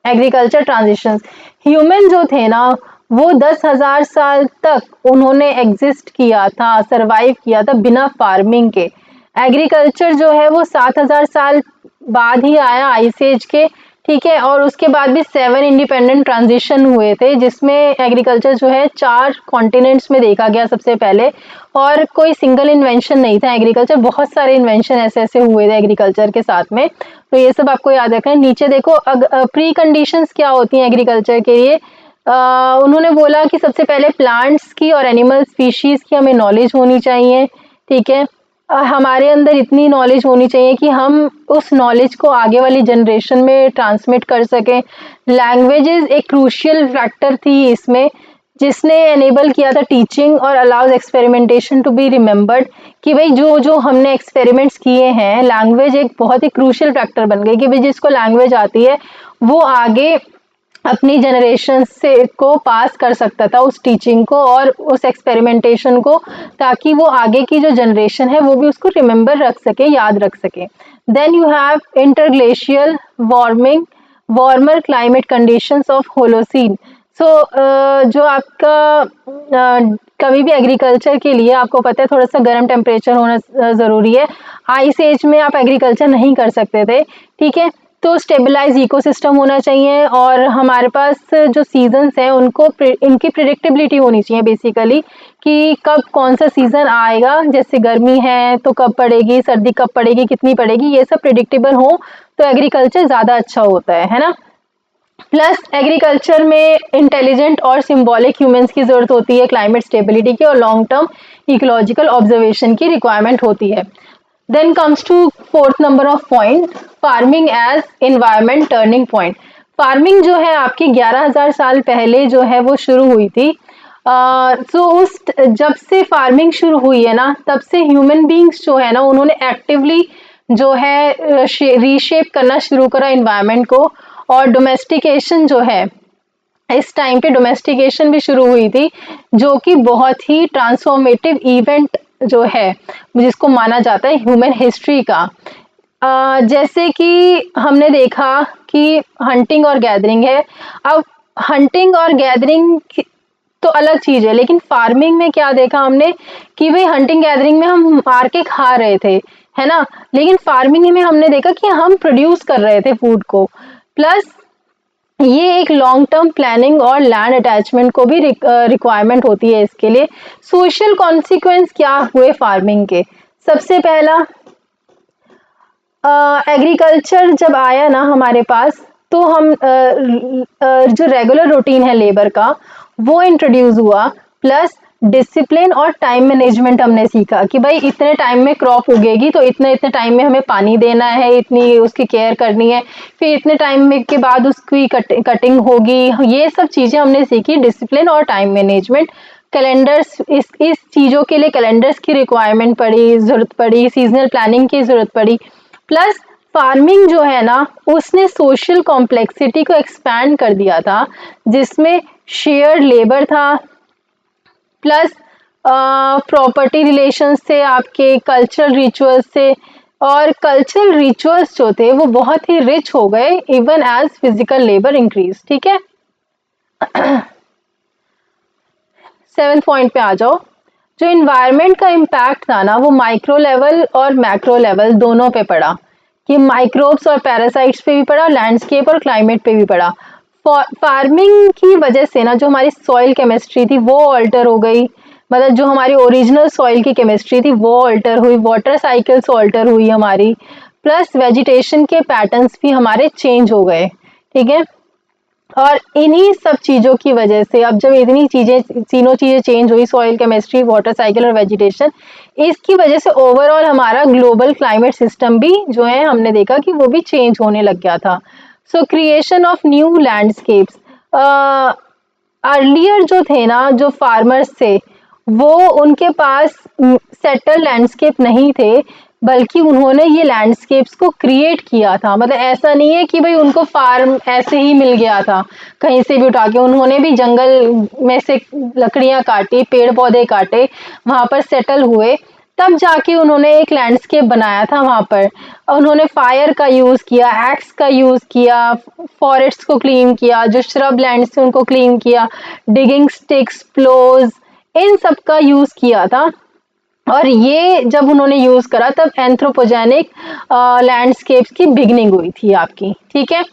agriculture transitions, human जो थे ना वो 10,000 साल तक उन्होंने एग्जिस्ट किया था, सरवाइव किया था बिना फार्मिंग के। एग्रीकल्चर जो है वो 7,000 साल बाद ही आया आइस एज के, ठीक है। और उसके बाद भी 7 इंडिपेंडेंट ट्रांजिशन हुए थे जिसमें एग्रीकल्चर जो है 4 कॉन्टिनेंट्स में देखा गया सबसे पहले, और कोई सिंगल इन्वेंशन नहीं था एग्रीकल्चर, बहुत सारे इन्वेंशन ऐसे ऐसे हुए थे एग्रीकल्चर के साथ में। तो ये सब आपको याद रखना है। नीचे देखो प्री कंडीशंस क्या होती हैं एग्रीकल्चर के लिए, उन्होंने बोला कि सबसे पहले प्लांट्स की और एनिमल स्पीशीज की हमें नॉलेज होनी चाहिए, ठीक है। हमारे अंदर इतनी नॉलेज होनी चाहिए कि हम उस नॉलेज को आगे वाली जनरेशन में ट्रांसमिट कर सकें। लैंग्वेजेस एक क्रूशियल फैक्टर थी इसमें, जिसने एनेबल किया था टीचिंग और allows experimentation to be remembered, कि भाई जो जो हमने एक्सपेरिमेंट्स किए हैं, लैंग्वेज एक बहुत ही क्रूशियल फैक्टर बन गई कि भाई जिसको लैंग्वेज आती है वो आगे अपनी जनरेशन से को पास कर सकता था उस टीचिंग को और उस एक्सपेरिमेंटेशन को, ताकि वो आगे की जो जनरेशन है वो भी उसको रिमेंबर रख सके, याद रख सके। Then you have interglacial warming, warmer climate conditions of Holocene. So जो आपका कभी भी एग्रीकल्चर के लिए आपको पता है थोड़ा सा गर्म टेम्परेचर होना ज़रूरी है। आइस एज में आप एग्रीकल्चर नहीं कर सकते थे, ठीक है। तो स्टेबलाइज इकोसिस्टम होना चाहिए और हमारे पास जो सीजन्स हैं उनको इनकी प्रिडिक्टेबिलिटी होनी चाहिए बेसिकली, कि कब कौन सा सीज़न आएगा, जैसे गर्मी है तो कब पड़ेगी, सर्दी कब पड़ेगी, कितनी पड़ेगी, ये सब प्रिडिक्टेबल हो तो एग्रीकल्चर ज़्यादा अच्छा होता है ना। प्लस एग्रीकल्चर में इंटेलिजेंट और सिंबॉलिक ह्यूमंस की ज़रूरत होती है क्लाइमेट स्टेबिलिटी की, और लॉन्ग टर्म इकोलॉजिकल ऑब्जर्वेशन की रिक्वायरमेंट होती है। Then comes to fourth number of point, farming as environment turning point। Farming जो है आपकी 11,000 साल पहले जो है वो शुरू हुई थी। तो उस जब से फार्मिंग शुरू हुई है ना, तब से ह्यूमन बींग्स जो है ना उन्होंने एक्टिवली जो है रीशेप करना शुरू करा इन्वायरमेंट को, और डोमेस्टिकेशन जो है इस टाइम पे डोमेस्टिकेशन भी शुरू हुई थी, जो कि बहुत ही ट्रांसफॉर्मेटिव इवेंट जो है जिसको माना जाता है ह्यूमन हिस्ट्री का। जैसे कि हमने देखा कि हंटिंग और गैदरिंग है। अब हंटिंग और गैदरिंग तो अलग चीज है, लेकिन फार्मिंग में क्या देखा हमने कि भाई हंटिंग गैदरिंग में हम मार के खा रहे थे, है ना, लेकिन फार्मिंग में हमने देखा कि हम प्रोड्यूस कर रहे थे फूड को। प्लस ये एक लॉन्ग टर्म प्लानिंग और लैंड अटैचमेंट को भी रिक्वायरमेंट होती है इसके लिए। सोशल कॉन्सिक्वेंस क्या हुए फार्मिंग के? सबसे पहला, एग्रीकल्चर जब आया ना हमारे पास, तो हम जो रेगुलर रूटीन है लेबर का वो इंट्रोड्यूस हुआ। प्लस डिसिप्लिन और टाइम मैनेजमेंट हमने सीखा कि भाई इतने टाइम में क्रॉप उगेगी तो इतने इतने टाइम में हमें पानी देना है, इतनी उसकी केयर करनी है, फिर इतने टाइम में के बाद उसकी कटिंग होगी। ये सब चीज़ें हमने सीखी, डिसिप्लिन और टाइम मैनेजमेंट। कैलेंडर्स, इस चीज़ों के लिए कैलेंडर्स की रिक्वायरमेंट पड़ी, ज़रूरत पड़ी, सीजनल प्लानिंग की ज़रूरत पड़ी। प्लस फार्मिंग जो है ना उसने सोशल कॉम्प्लेक्सिटी को एक्सपैंड कर दिया था, जिसमें शेयर्ड लेबर था, प्लस प्रॉपर्टी रिलेशंस थे, आपके कल्चरल रिचुअल्स थे, और कल्चरल रिचुअल्स जो थे वो बहुत ही रिच हो गए even as physical labour increase, ठीक है। 7th पॉइंट पे आ जाओ। जो इन्वायरमेंट का इम्पैक्ट था ना वो माइक्रो लेवल और मैक्रो लेवल दोनों पे पड़ा, कि माइक्रोब्स और पैरासाइट्स पे भी पड़ा, लैंडस्केप और क्लाइमेट पे भी पड़ा। फार्मिंग की वजह से ना जो हमारी सॉइल केमिस्ट्री थी वो अल्टर हो गई, मतलब जो हमारी ओरिजिनल सॉइल की केमिस्ट्री थी वो अल्टर हुई, वाटर साइकिल्स अल्टर हुई हमारी, प्लस वेजिटेशन के पैटर्न्स भी हमारे चेंज हो गए, ठीक है। और इन्हीं सब चीज़ों की वजह से अब जब इतनी चीज़ें, तीनों चीज़ें चेंज हुई, सॉइल केमिस्ट्री, वाटर साइकिल और वेजिटेशन, इसकी वजह से ओवरऑल हमारा ग्लोबल क्लाइमेट सिस्टम भी जो है हमने देखा कि वो भी चेंज होने लग गया था। So creation of new landscapes. Earlier जो थे ना, जो फार्मर्स थे, वो उनके पास सेटल लैंडस्केप नहीं थे, बल्कि उन्होंने ये लैंडस्केप्स को क्रिएट किया था। मतलब ऐसा नहीं है कि भाई उनको फार्म ऐसे ही मिल गया था कहीं से भी उठा के, उन्होंने भी जंगल में से लकड़ियां काटी, पेड़ पौधे काटे, वहां पर सेटल हुए, तब जाके उन्होंने एक लैंडस्केप बनाया था वहां पर। उन्होंने फायर का यूज किया, एक्स का यूज किया, फॉरेस्ट को क्लीन किया, जो श्रब लैंड से उनको क्लीन किया, डिगिंग स्टिक्स, प्लोज, इन सब का यूज किया था। और ये जब उन्होंने यूज करा तब एंथ्रोपोजेनिक लैंडस्केप्स की बिगनिंग हुई थी आपकी, ठीक है।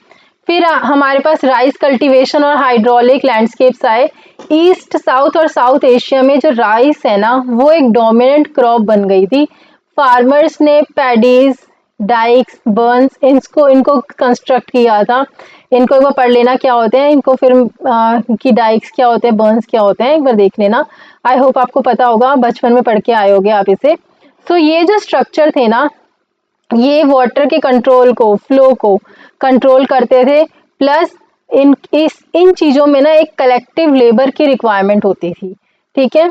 फिर हमारे पास राइस कल्टीवेशन और हाइड्रोलिक लैंडस्केप्स आए। ईस्ट, साउथ और साउथ एशिया में जो राइस है ना वो एक डोमिनेंट क्रॉप बन गई थी। फार्मर्स ने पैडीज, डाइक्स, बर्न्स, इनको कंस्ट्रक्ट किया था। इनको एक बार पढ़ लेना क्या होते हैं, इनको फिर कि डाइक्स क्या होते हैं, बर्न्स क्या होते हैं, एक बार देख लेना। आई होप आपको पता होगा, बचपन में पढ़ के आए होगे आप इसे। तो ये जो स्ट्रक्चर थे ना, ये वाटर के कंट्रोल को, फ्लो को कंट्रोल करते थे। प्लस इन चीजों में ना एक कलेक्टिव लेबर की रिक्वायरमेंट होती थी। ठीक है,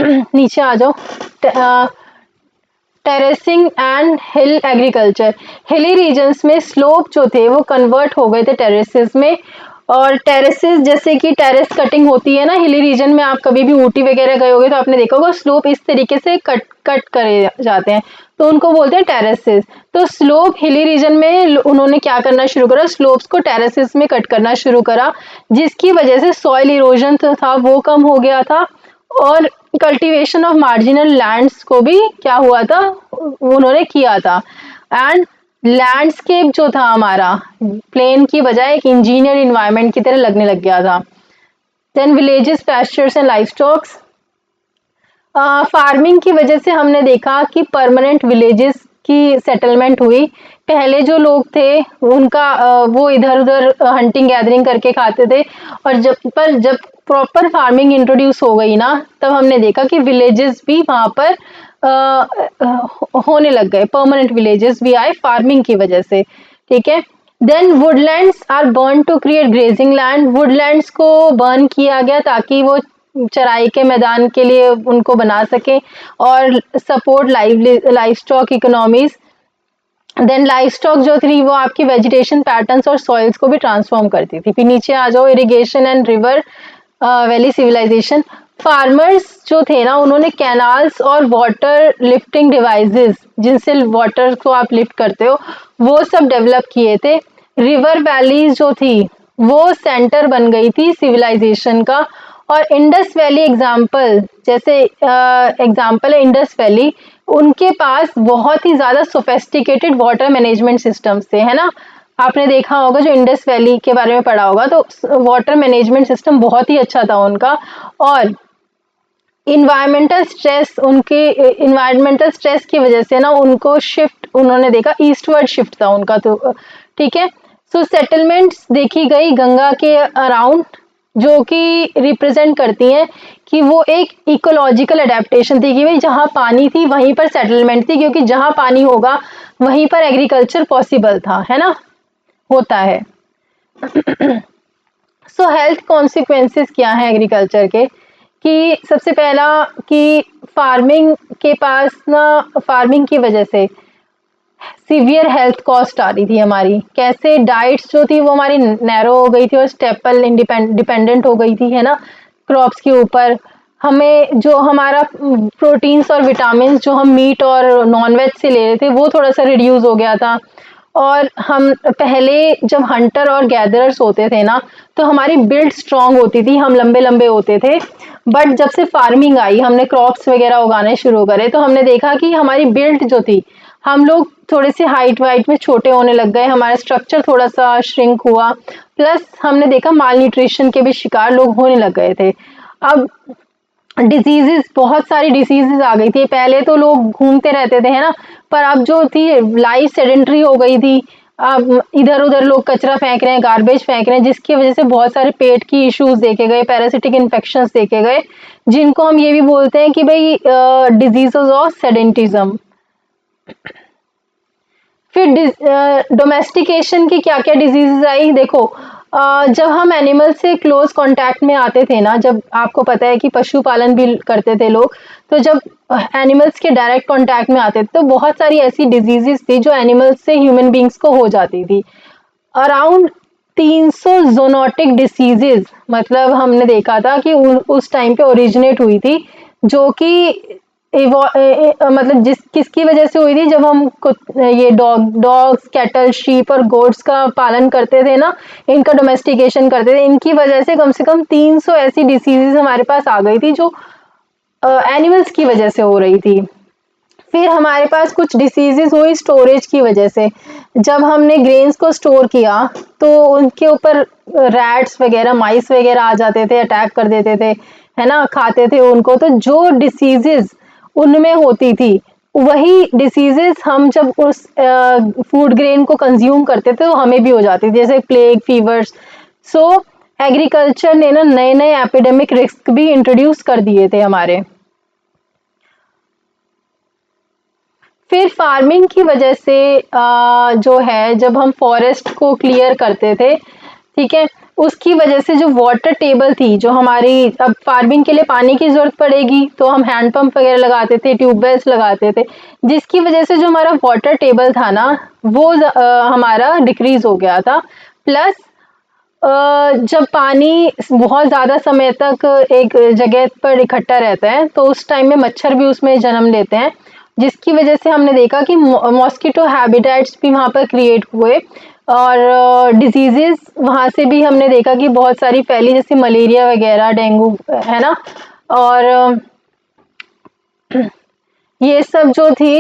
नीचे आ जाओ। Terracing and hill agriculture, hilly regions में स्लोप जो थे वो कन्वर्ट हो गए थे टेरेसेस में। और टेरेसेस जैसे कि टेरेस कटिंग होती है ना हिली रीजन में, आप कभी भी ऊटी वगैरह गए होगे तो आपने देखा होगा स्लोप इस तरीके से कट करे जाते हैं, तो उनको बोलते हैं टेरेसेस। तो स्लोप हिली रीजन में उन्होंने क्या करना शुरू करा, स्लोप्स को टेरेसेस में कट करना शुरू करा, जिसकी वजह से सॉइल इरोजन था वो कम हो गया था। और कल्टीवेशन ऑफ मार्जिनल लैंड्स को भी क्या हुआ था, उन्होंने किया था। एंड लैंडस्केप जो था हमारा प्लेन की बजाय एक इंजीनियर इन्वायरमेंट की तरह लगने लग गया था। Then villages, pastures and livestocks, farming की वजह से हमने देखा कि परमानेंट विलेजेस की सेटलमेंट हुई। पहले जो लोग थे उनका वो इधर उधर हंटिंग गैदरिंग करके खाते थे, और जब प्रॉपर फार्मिंग इंट्रोड्यूस हो गई ना, तब हमने देखा कि विलेजेस भी वहां पर होने लग गए, परमानेंट विलेजेस भी आए फार्मिंग की वजह से। ठीक है, then woodlands are burn to create grazing land, woodlands को बर्न किया गया ताकि वो चराई के मैदान के लिए उनको बना सके और support livestock economies. Then livestock जो थी वो आपकी वेजिटेशन पैटर्न्स और सॉइल्स को भी ट्रांसफॉर्म करती थी। फिर नीचे आ जाओ, irrigation and river valley civilisation, farmers जो थे ना उन्होंने कैनाल्स और वाटर लिफ्टिंग डिवाइसेस जिनसे वाटर को आप लिफ्ट करते हो वो सब डेवलप किए थे। रिवर वैलीज जो थी वो सेंटर बन गई थी सिविलाइजेशन का। और इंडस वैली एग्जाम्पल, जैसे एग्जाम्पल है इंडस वैली, उनके पास बहुत ही ज्यादा सोफेस्टिकेटेड वाटर मैनेजमेंट सिस्टम्स थे, है ना। आपने देखा होगा जो इंडस वैली के बारे में पढ़ा होगा, तो वाटर मैनेजमेंट सिस्टम बहुत ही अच्छा था उनका। और इन्वायरमेंटल स्ट्रेस की वजह से ना उनको शिफ्ट, उन्होंने देखा ईस्टवर्ड शिफ्ट था उनका। तो ठीक है, सो सेटलमेंट्स देखी गई गंगा के अराउंड, जो कि रिप्रेजेंट करती हैं कि वो एक इकोलॉजिकल अडेप्टेशन थी कि भाई जहां पानी थी वहीं पर सेटलमेंट थी, क्योंकि जहां पानी होगा वहीं पर एग्रीकल्चर पॉसिबल था, है ना, होता है। सो हेल्थ कॉन्सिक्वेंसेस क्या है एग्रीकल्चर के, कि सबसे पहला कि फार्मिंग के पास ना, फार्मिंग की वजह से सीवियर हेल्थ कॉस्ट आ रही थी हमारी। कैसे, डाइट्स जो थी वो हमारी नैरो हो गई थी और स्टेपल डिपेंडेंट हो गई थी, है ना, क्रॉप्स के ऊपर। हमें जो हमारा प्रोटीन्स और विटामिन जो हम मीट और नॉनवेज से ले रहे थे वो थोड़ा सा रिड्यूस हो गया था। और हम पहले जब हंटर और गैदरर्स होते थे ना, तो हमारी बिल्ड स्ट्रांग होती थी, हम लंबे लंबे होते थे। बट जब से फार्मिंग आई, हमने क्रॉप्स वगैरह उगाने शुरू करे, तो हमने देखा कि हमारी बिल्ड जो थी, हम लोग थोड़े से हाइट वाइट में छोटे होने लग गए, हमारा स्ट्रक्चर थोड़ा सा श्रिंक हुआ। प्लस हमने देखा माल न्यूट्रिशन के भी शिकार लोग होने लग गए थे। अब डिजीजेस, बहुत सारी डिजीजेस आ गई थी। पहले तो लोग घूमते रहते थे, है ना, पर अब जो थी लाइफ सेडेंट्री हो गई थी। अब इधर उधर लोग कचरा फेंक रहे हैं, गार्बेज फेंक रहे हैं, जिसकी वजह से बहुत सारे पेट की इश्यूज देखे गए, पैरासिटिक इन्फेक्शंस देखे गए, जिनको हम ये भी बोलते हैं कि भाई डिजीजेस ऑफ सेडेंटिज्म। फिर डोमेस्टिकेशन की क्या क्या डिजीजेस आई, देखो जब हम एनिमल से क्लोज कांटेक्ट में आते थे ना, जब आपको पता है कि पशुपालन भी करते थे लोग, तो जब एनिमल्स के डायरेक्ट कांटेक्ट में आते थे तो बहुत सारी ऐसी डिजीजेस थी जो एनिमल्स से ह्यूमन बींग्स को हो जाती थी। अराउंड 300 जोनोटिक डिसीजेस, मतलब हमने देखा था कि उस टाइम पे ओरिजिनेट हुई थी, जो कि मतलब किसकी वजह से हुई थी, जब हम ये डॉग्स, कैटल, शीप और गोट्स का पालन करते थे ना, इनका डोमेस्टिकेशन करते थे, इनकी वजह से कम 300 ऐसी डिसीजेस हमारे पास आ गई थी जो एनिमल्स की वजह से हो रही थी। फिर हमारे पास कुछ डिसीजेस हुई स्टोरेज की वजह से। जब हमने ग्रेन्स को स्टोर किया तो उनके ऊपर रैट्स वगैरह, माइस वगैरह आ जाते थे, अटैक कर देते थे, है ना, खाते थे उनको। तो जो डिसीजेस उनमें होती थी वही डिसीजेस हम जब उस फूड ग्रेन को कंज्यूम करते थे तो हमें भी हो जाती थी, जैसे प्लेग, फीवर्स। सो एग्रीकल्चर ने ना नए नए एपिडेमिक रिस्क भी इंट्रोड्यूस कर दिए थे हमारे। फिर फार्मिंग की वजह से जो है, जब हम फॉरेस्ट को क्लियर करते थे, ठीक है, उसकी वजह से जो वाटर टेबल थी, जो हमारी, अब फार्मिंग के लिए पानी की जरूरत पड़ेगी तो हम हैंड पंप वगैरह लगाते थे, ट्यूबवेल्स लगाते थे, जिसकी वजह से जो हमारा वाटर टेबल था ना, वो हमारा डिक्रीज हो गया था। प्लस जब पानी बहुत ज़्यादा समय तक एक जगह पर इकट्ठा रहता है तो उस टाइम में मच्छर भी उसमें जन्म लेते हैं, जिसकी वजह से हमने देखा कि मॉस्किटो हैबिटेट्स भी वहाँ पर क्रिएट हुए और डिजीजेस वहाँ से भी हमने देखा कि बहुत सारी फैली, जैसे मलेरिया वगैरह, डेंगू, है ना। और ये सब जो थी,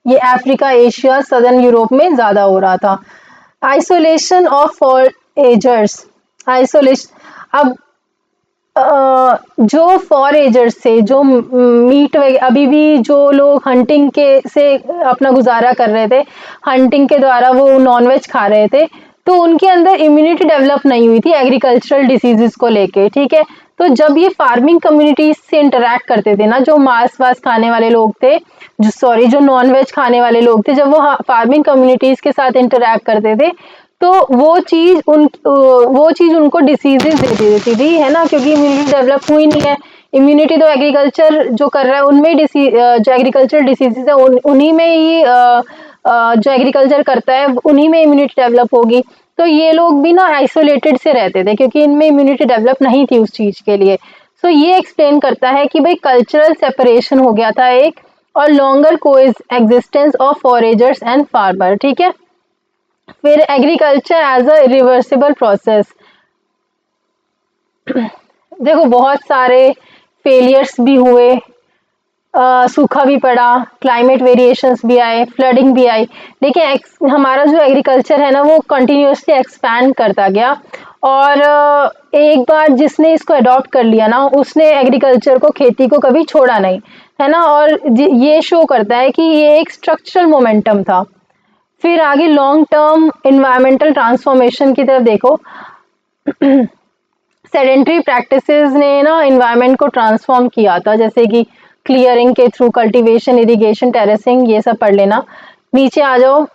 ये अफ्रीका, एशिया, सदर्न यूरोप में ज़्यादा हो रहा था। आइसोलेशन ऑफ फॉरेजर्स, आइसोलेशन, अब जो फॉरेजर्स थे, जो मीट अभी भी जो लोग हंटिंग के से अपना गुजारा कर रहे थे, हंटिंग के द्वारा वो नॉनवेज खा रहे थे, तो उनके अंदर इम्यूनिटी डेवलप नहीं हुई थी एग्रीकल्चरल डिसीजेस को लेके, ठीक है। तो जब ये फार्मिंग कम्युनिटीज से इंटरेक्ट करते थे ना, जो मांस वास खाने वाले लोग थे, जो नॉनवेज खाने वाले लोग थे, जब वो फार्मिंग कम्युनिटीज के साथ इंटरेक्ट करते थे, तो वो चीज उनको डिसीजेस दे देती थी, है ना, क्योंकि इम्यूनिटी डेवलप हुई नहीं है। इम्यूनिटी तो एग्रीकल्चर जो कर रहा है उनमें डिसीज, जो एग्रीकल्चर डिसीजेस है उन्हीं में ही जो एग्रीकल्चर करता है उन्हीं में इम्यूनिटी डेवलप होगी। तो ये लोग भी ना आइसोलेटेड से रहते थे क्योंकि इनमें इम्यूनिटी डेवलप नहीं थी उस चीज के लिए। सो ये एक्सप्लेन करता है कि भाई कल्चरल सेपरेशन हो गया था एक, और longer coexistence of foragers and farmer, ठीक है। फिर agriculture as a reversible process, देखो बहुत सारे फेलियर्स भी हुए, सूखा भी पड़ा, क्लाइमेट वेरिएशंस भी आए, फ्लडिंग भी आई, लेकिन हमारा जो एग्रीकल्चर है ना वो कंटिन्यूसली एक्सपैंड करता गया। और एक बार जिसने इसको अडॉप्ट कर लिया ना, उसने एग्रीकल्चर को, खेती को कभी छोड़ा नहीं, है ना। और ये शो करता है कि ये एक स्ट्रक्चरल मोमेंटम था। फिर आगे लॉन्ग टर्म इन्वायरमेंटल ट्रांसफॉर्मेशन की तरफ देखो। सेडेंटरी प्रैक्टिसेस ने ना इन्वायरमेंट को ट्रांसफॉर्म किया था, जैसे कि क्लियरिंग के थ्रू, कल्टीवेशन, इरिगेशन, टेरेसिंग, ये सब पढ़ लेना। नीचे आ जाओ,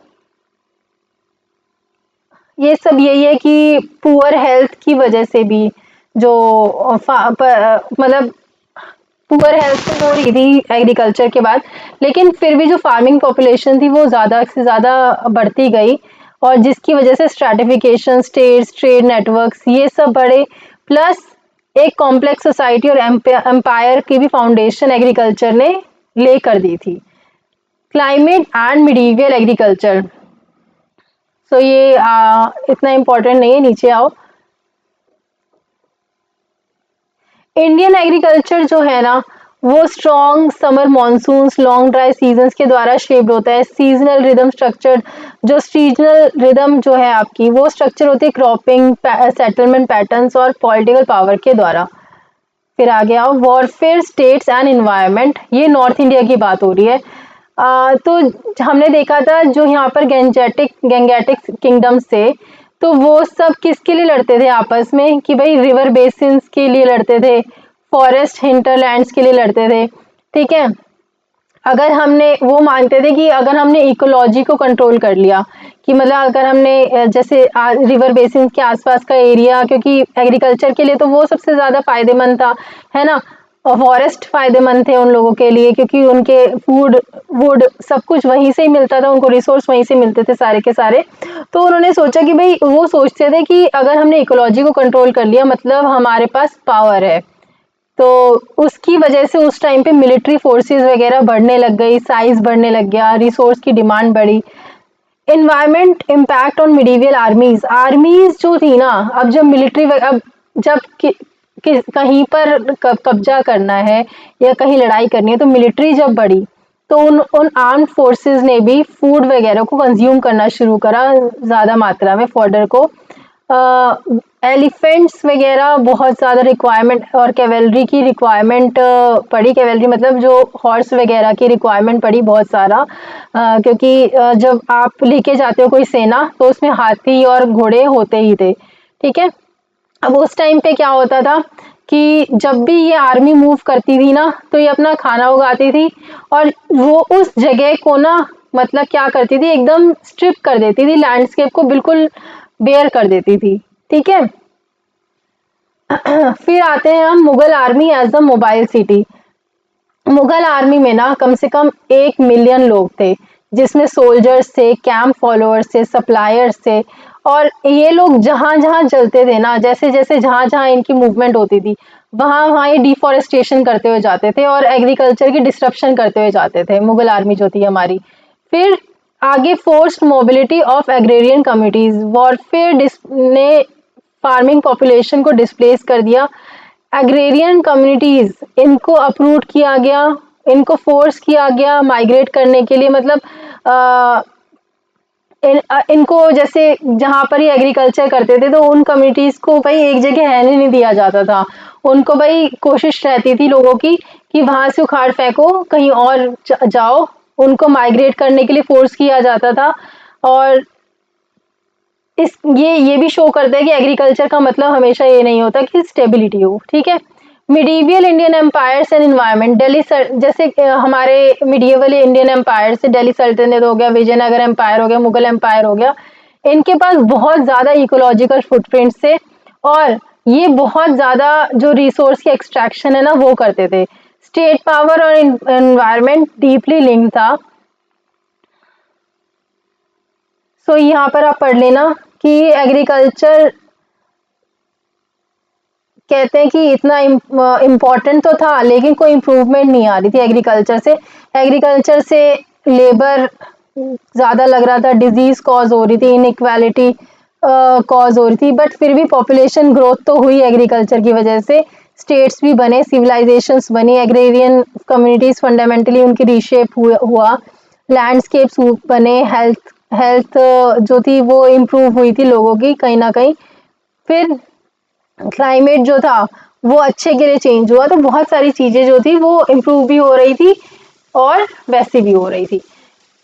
ये सब यही है कि पुअर हेल्थ की वजह से भी जो मतलब पुअर हेल्थ तो हो रही थी एग्रीकल्चर के बाद, लेकिन फिर भी जो फार्मिंग पॉपुलेशन थी वो ज़्यादा से ज़्यादा बढ़ती गई, और जिसकी वजह से स्ट्रैटिफिकेशन, स्टेट्स, ट्रेड नेटवर्क्स, ये सब बढ़े। प्लस एक कॉम्प्लेक्स सोसाइटी और एम्पायर की भी फाउंडेशन एग्रीकल्चर ने ले कर दी थी। क्लाइमेट एंड मिडीवियल एग्रीकल्चर, सो ये इतना इम्पोर्टेंट नहीं है, नीचे आओ। इंडियन एग्रीकल्चर जो है ना वो strong summer monsoons, long dry seasons के द्वारा शेप्ड होता है। सीजनल रिदम स्ट्रक्चर, जो सीजनल रिदम जो है आपकी, वो स्ट्रक्चर होती है क्रॉपिंग, सेटलमेंट पैटर्न्स और पॉलिटिकल पावर के द्वारा। फिर आ गया वॉरफेयर, स्टेट्स एंड इन्वायरमेंट, ये नॉर्थ इंडिया की बात हो रही है। तो हमने देखा था जो यहाँ पर गेंगेटिक किंगडम्स थे, तो वो सब किसके लिए लड़ते थे आपस में, कि भाई रिवर बेसिन्स के लिए लड़ते थे, फॉरेस्ट हिंटरलैंड्स के लिए लड़ते थे, ठीक है। अगर हमने, वो मानते थे कि अगर हमने इकोलॉजी को कंट्रोल कर लिया, कि मतलब अगर हमने जैसे रिवर बेसिन के आसपास का एरिया, क्योंकि एग्रीकल्चर के लिए तो वो सबसे ज़्यादा फायदेमंद था, है ना। और फॉरेस्ट फायदेमंद थे उन लोगों के लिए क्योंकि उनके फूड, वुड, सब कुछ वहीं से ही मिलता था, उनको रिसोर्स वहीं से मिलते थे सारे के सारे। तो उन्होंने सोचा कि भाई, वो सोचते थे कि अगर हमने इकोलॉजी को कंट्रोल कर लिया मतलब हमारे पास पावर है। तो उसकी वजह से उस टाइम पे मिलिट्री फोर्सेस वगैरह बढ़ने लग गई, साइज बढ़ने लग गया, रिसोर्स की डिमांड बढ़ी। एनवायरमेंट इम्पैक्ट ऑन मिडीवियल आर्मीज, आर्मीज जो थी ना, अब जब मिलिट्री, अब जब कहीं पर कब्जा करना है या कहीं लड़ाई करनी है तो मिलिट्री जब बढ़ी, तो उन आर्म्ड फोर्सेस ने भी फूड वगैरह को कंज्यूम करना शुरू करा ज़्यादा मात्रा में, फॉर्डर को। एलिफेंट्स वगैरह बहुत ज़्यादा रिक्वायरमेंट और कैवेलरी की रिक्वायरमेंट पड़ी। कैवेलरी मतलब जो हॉर्स वगैरह की रिक्वायरमेंट पड़ी बहुत सारा, क्योंकि जब आप लेके जाते हो कोई सेना तो उसमें हाथी और घोड़े होते ही थे, ठीक है। अब उस टाइम पे क्या होता था कि जब भी ये आर्मी मूव करती थी ना तो ये अपना खाना उगाती थी और वो उस जगह को ना मतलब क्या करती थी, एकदम स्ट्रिप कर देती थी, लैंडस्केप को बिल्कुल बेयर कर देती थी, ठीक है। फिर आते हैं हम Mughal army as a mobile city. Mughal army में ना कम से कम 1 मिलियन लोग थे, जिसमें सोल्जर्स थे, कैंप फॉलोअर्स थे, सप्लायर्स थे, और ये लोग जहां जहां चलते थे ना, जैसे जैसे जहां जहां इनकी मूवमेंट होती थी वहां वहां ये डिफॉरेस्टेशन करते हुए जाते थे और एग्रीकल्चर की डिस्ट्रप्शन करते हुए जाते थे, मुगल आर्मी जो थी हमारी। फिर आगे forced mobility of agrarian communities, warfare ने फार्मिंग पॉपुलेशन को डिस्प्लेस कर दिया। एग्रेरियन कम्युनिटीज इनको अप्रूव किया गया, इनको फोर्स किया गया माइग्रेट करने के लिए, मतलब इनको जैसे जहां पर ही एग्रीकल्चर करते थे तो उन कम्युनिटीज को भाई एक जगह रहने नहीं दिया जाता था। उनको भाई कोशिश रहती थी लोगों की कि वहां से उखाड़ फेंको, कहीं और जाओ। उनको माइग्रेट करने के लिए फोर्स किया जाता था। और इस ये भी शो करता है कि एग्रीकल्चर का मतलब हमेशा ये नहीं होता कि स्टेबिलिटी हो, ठीक है। Medieval Indian empires and environment, जैसे हमारे मिडीवल इंडियन एम्पायर से दिल्ली सल्तनत हो गया, विजयनगर एम्पायर हो गया, मुगल एम्पायर हो गया, इनके पास बहुत ज्यादा इकोलॉजिकल फुटप्रिंट्स थे और ये बहुत ज्यादा जो रिसोर्स की एक्सट्रैक्शन है ना वो करते थे। स्टेट पावर और एनवायरनमेंट डीपली लिंक था। सो यहाँ पर आप पढ़ लेना कि एग्रीकल्चर कहते हैं कि इतना इम्पोर्टेंट तो था लेकिन कोई इम्प्रूवमेंट नहीं आ रही थी एग्रीकल्चर से। एग्रीकल्चर से लेबर ज़्यादा लग रहा था, डिजीज कॉज हो रही थी, इनइक्वालिटी कॉज हो रही थी, बट फिर भी पॉपुलेशन ग्रोथ तो हुई एग्रीकल्चर की वजह से। स्टेट्स भी बने, सिविलाइजेशंस बनी, एग्रेरियन कम्युनिटीज फंडामेंटली उनकी रीशेप हुआ, लैंडस्केप्स बने, हेल्थ हेल्थ जो थी वो इम्प्रूव हुई थी लोगों की कहीं ना कहीं। फिर क्लाइमेट जो था वो अच्छे के लिए चेंज हुआ, तो बहुत सारी चीजें जो थी वो इम्प्रूव भी हो रही थी और वैसे भी हो रही थी।